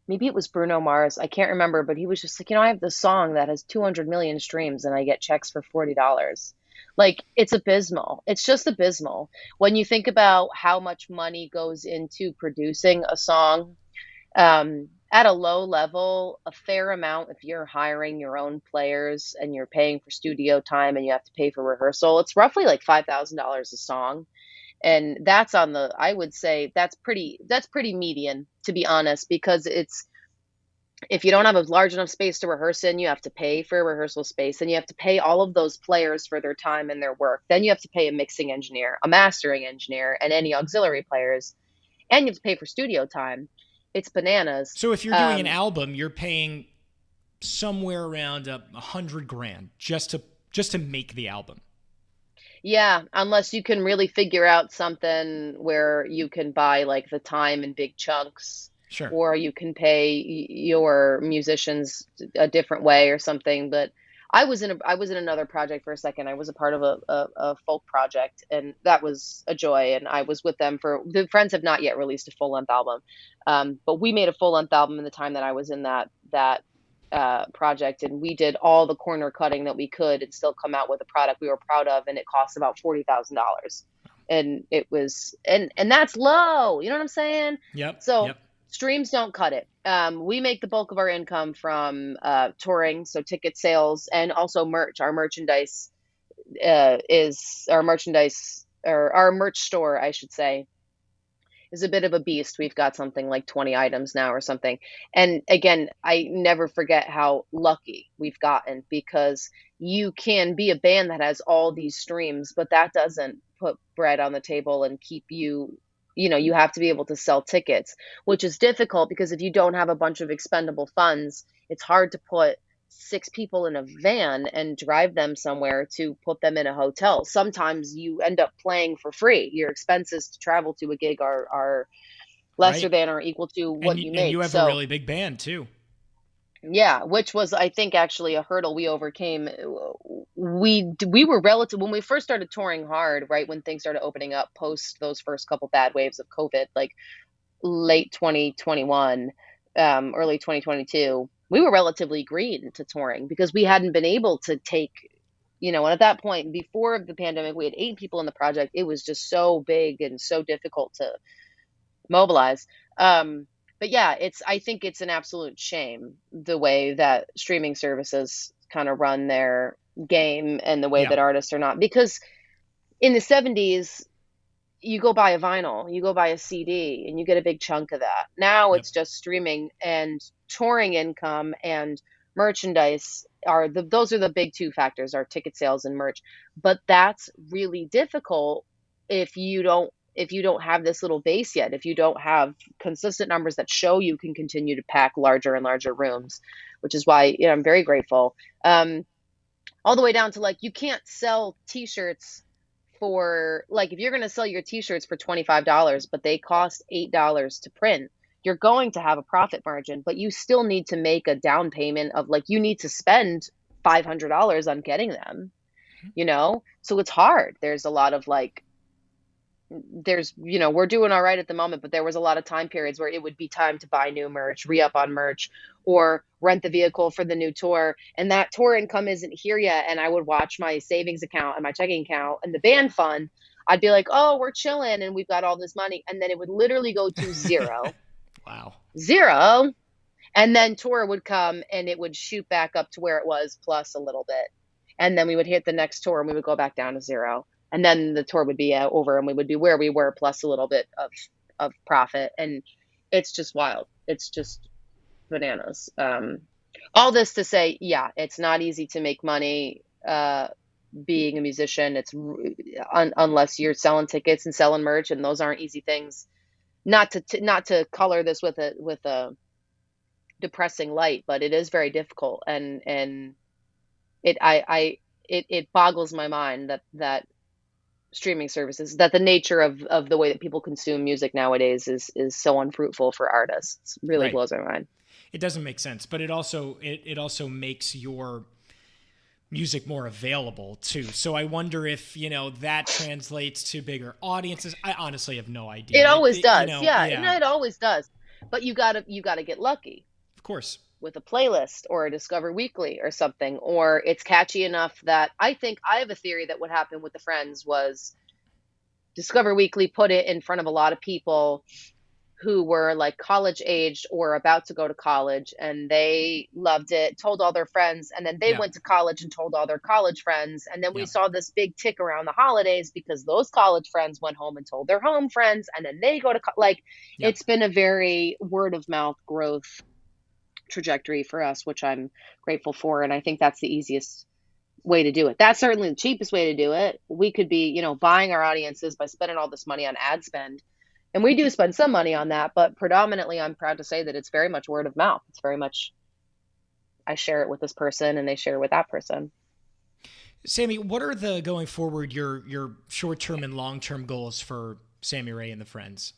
maybe it was Bruno Mars. I can't remember, but he was just like, I have this song that has 200 million streams and I get checks for $40. Like, it's abysmal. It's just abysmal. When you think about how much money goes into producing a song, at a low level, a fair amount, if you're hiring your own players and you're paying for studio time and you have to pay for rehearsal, it's roughly like $5,000 a song. And that's on the, I would say that's pretty median, to be honest, because it's, if you don't have a large enough space to rehearse in, you have to pay for a rehearsal space and you have to pay all of those players for their time and their work. Then you have to pay a mixing engineer, a mastering engineer, and any auxiliary players, and you have to pay for studio time. It's bananas. So if you're doing an album, you're paying somewhere around 100 grand just to make the album. Yeah, unless you can really figure out something where you can buy like the time in big chunks, Sure. or you can pay your musicians a different way or something. But I was in another project for a second. I was a part of a folk project, and that was a joy. And I was with them for the Friends have not yet released a full length album, but we made a full length album in the time that I was in that project, and we did all the corner cutting that we could and still come out with a product we were proud of, and it cost about $40,000, and it was and that's low. You know what I'm saying? Yep. So Yep. streams don't cut it. We make the bulk of our income from touring, so ticket sales and also merch. Our merchandise is our merchandise or our merch store, I should say, is a bit of a beast. We've got something like 20 items now or something. And again, I never forget how lucky we've gotten because you can be a band that has all these streams, but that doesn't put bread on the table and keep you, you have to be able to sell tickets, which is difficult because if you don't have a bunch of expendable funds, it's hard to put six people in a van and drive them somewhere to put them in a hotel. Sometimes you end up playing for free. Your expenses to travel to a gig are lesser Right. than or equal to And what you and you make. have a So, really big band too. yeah, which was I think actually a hurdle we overcame. We were relative when we first started touring hard, right when things started opening up post those first couple bad waves of COVID, like late 2021, early 2022, we were relatively green to touring because we hadn't been able to take, and at that point, before the pandemic, we had 8 people in the project. It was just so big and so difficult mobilize. Um, but yeah, I think it's an absolute shame the way that streaming services kind of run their game and the way Yeah. that artists are not, because in the 70s you go buy a vinyl, you go buy a CD, and you get a big chunk of that. Now Yep. it's just streaming, and touring income and merchandise are those are the big two factors, are ticket sales and merch. But that's really difficult if you don't have this little base yet, if you don't have consistent numbers that show you can continue to pack larger and larger rooms, which is why, I'm very grateful. Um, all the way down to, like, you can't sell t-shirts for, like, if you're going to sell your t-shirts for $25 but they cost $8 to print, you're going to have a profit margin, but you still need to make a down payment of, like, you need to spend $500 on getting them, so it's hard. There's a lot of, like, we're doing all right at the moment, but there was a lot of time periods where it would be time to buy new merch, re-up on merch, or rent the vehicle for the new tour. And that tour income isn't here yet. And I would watch my savings account and my checking account and the band fund. I'd be like, oh, we're chilling and we've got all this money. And then it would literally go to zero, Wow. zero. And then tour would come and it would shoot back up to where it was plus a little bit. And then we would hit the next tour and we would go back down to zero. And then the tour would be over and we would be where we were plus a little bit of profit. And it's just wild. It's just bananas. All this to say, yeah, it's not easy to make money being a musician. Unless you're selling tickets and selling merch, and those aren't easy things. Not to color this with a depressing light, but it is very difficult, and it boggles my mind that streaming services, that the nature of the way that people consume music nowadays is so unfruitful for artists. Really Right. blows my mind. It doesn't make sense, but it also makes your music more available too. So I wonder if, that translates to bigger audiences. I honestly have no idea. It always does. Yeah, Yeah, no, it always does. But you gotta get lucky of course. with a playlist or a Discover Weekly or something, or it's catchy enough that I think I have a theory that what happened with the Friends was Discover Weekly put it in front of a lot of people who were like college aged or about to go to college, and they loved it, told all their friends, and then they Yeah. went to college and told all their college friends, and then we Yeah. saw this big tick around the holidays because those college friends went home and told their home friends, and then they go to like, Yeah. it's been a very word of mouth growth trajectory for us, which I'm grateful for, and I think that's the easiest way to do it. That's certainly the cheapest way to do it. We could be, buying our audiences by spending all this money on ad spend. And we do spend some money on that, but predominantly I'm proud to say that it's very much word of mouth. It's very much I share it with this person and they share it with that person. Sammy, what are the going forward your short-term and long-term goals for Sammy Rae and the Friends?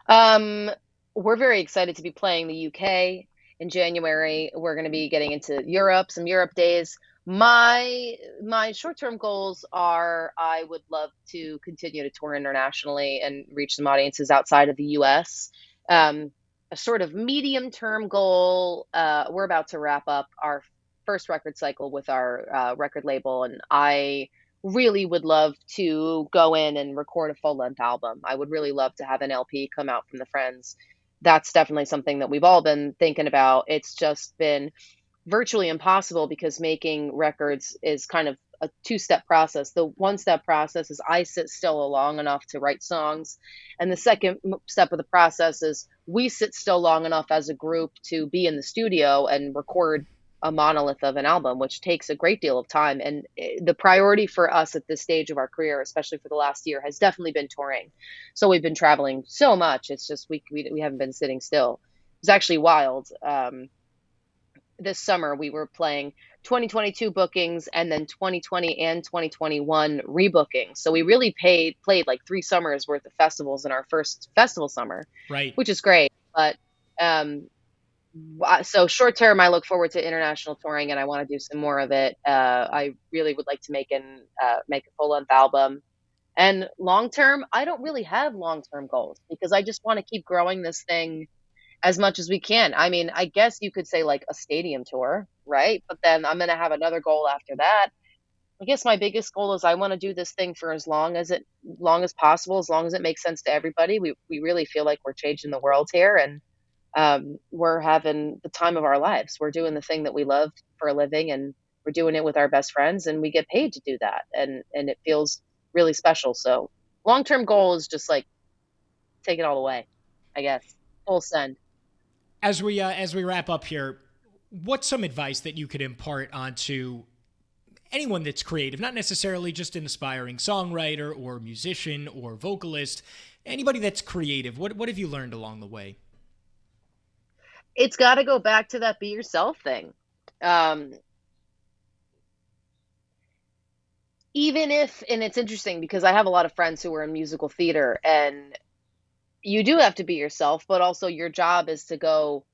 Um, we're very excited to be playing the UK in January. We're going to be getting into Europe, some Europe days. My short-term goals are I would love to continue to tour internationally and reach some audiences outside of the US. A sort of medium-term goal, we're about to wrap up our first record cycle with our record label, and I really would love to go in and record a full-length album. I would really love to have an LP come out from the Friends. That's definitely something that we've all been thinking about. It's just been virtually impossible because making records is kind of a two-step process. The one-step process is I sit still long enough to write songs, and the second step of the process is we sit still long enough as a group to be in the studio and record a monolith of an album, which takes a great deal of time. And the priority for us at this stage of our career, especially for the last year, has definitely been touring. So we've been traveling so much. It's just we haven't been sitting still. It's actually wild. This summer we were playing 2022 bookings and then 2020 and 2021 rebookings. So we really played like 3 summers worth of festivals in our first festival summer, Right. which is great. But um, so short term, I look forward to international touring, and I want to do some more of it. I really would like to make a full length album. And long term, I don't really have long term goals because I just want to keep growing this thing as much as we can. I mean, I guess you could say like a stadium tour, right? But then I'm going to have another goal after that. I guess my biggest goal is I want to do this thing for long as possible, as long as it makes sense to everybody. We really feel like we're changing the world here, and we're having the time of our lives. We're doing the thing that we love for a living, and we're doing it with our best friends, and we get paid to do that, and it feels really special. So long term goal is just like take it all away, I guess. Full send. As we wrap up here, what's some advice that you could impart onto anyone that's creative, not necessarily just an aspiring songwriter or musician or vocalist, anybody that's creative? What have you learned along the way? It's got to go back to that be yourself thing. Um, Even if, and it's interesting because I have a lot of friends who are in musical theater, and you do have to be yourself, but also your job is to go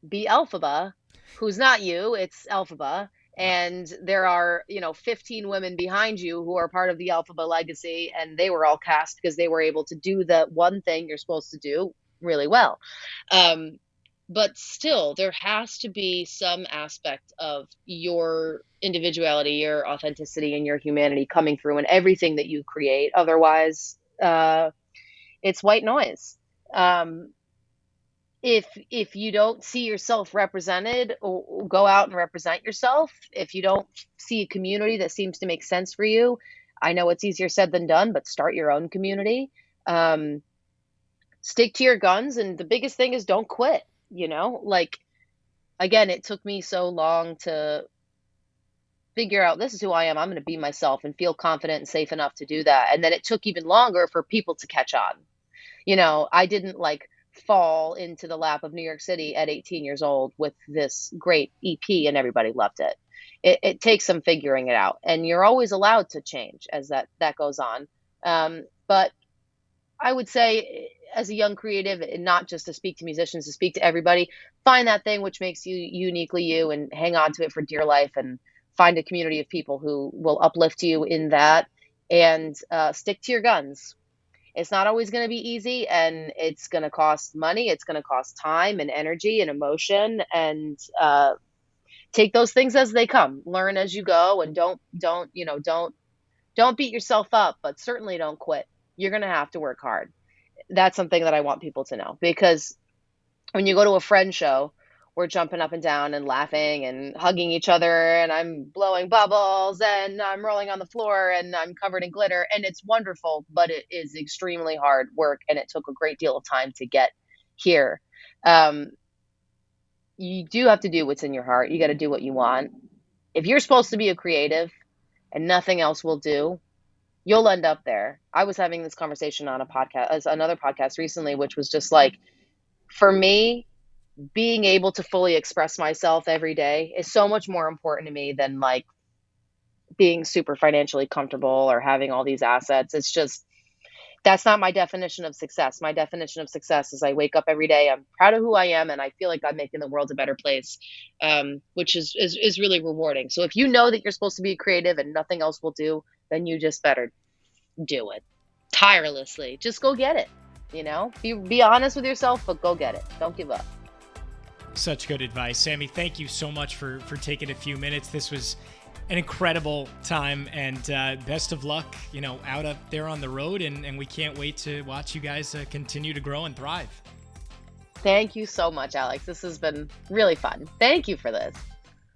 be Elphaba, who's not you, it's Elphaba. And there are, 15 women behind you who are part of the Elphaba legacy, and they were all cast because they were able to do the one thing you're supposed to do really well. Um, but still, there has to be some aspect of your individuality, your authenticity, and your humanity coming through in everything that you create. Otherwise, it's white noise. Um, if you don't see yourself represented, or go out and represent yourself. If you don't see a community that seems to make sense for you, I know it's easier said than done, but start your own community. Um, Stick to your guns, and the biggest thing is don't quit. Like, again, it took me so long to figure out this is who I am. I'm going to be myself and feel confident and safe enough to do that. And then it took even longer for people to catch on. I didn't like fall into the lap of New York City at 18 years old with this great EP and everybody loved it. It takes some figuring it out, and you're always allowed to change as that goes on. But I would say, as a young creative, and not just to speak to musicians, to speak to everybody, find that thing which makes you uniquely you and hang on to it for dear life, and find a community of people who will uplift you in that, and stick to your guns. It's not always going to be easy, and it's going to cost money. It's going to cost time and energy and emotion, and take those things as they come. Learn as you go, and don't beat yourself up, but certainly don't quit. You're going to have to work hard. That's something that I want people to know, because when you go to a friend show, we're jumping up and down and laughing and hugging each other, and I'm blowing bubbles and I'm rolling on the floor and I'm covered in glitter, and it's wonderful, but it is extremely hard work, and it took a great deal of time to get here. Um, you do have to do what's in your heart. You got to do what you want. If you're supposed to be a creative and nothing else will do, you'll end up there. I was having this conversation on a podcast, as another podcast recently, which was just like, for me, being able to fully express myself every day is so much more important to me than like being super financially comfortable or having all these assets. It's just, that's not my definition of success. My definition of success is I wake up every day, I'm proud of who I am, and I feel like I'm making the world a better place, which is really rewarding. So if you know that you're supposed to be creative and nothing else will do, then you just better do it tirelessly. Just go get it. Be honest with yourself, but go get it. Don't give up. Such good advice. Sammy, thank you so much for taking a few minutes. This was an incredible time, and best of luck, out up there on the road, and we can't wait to watch you guys continue to grow and thrive. Thank you so much, Alex. This has been really fun. Thank you for this.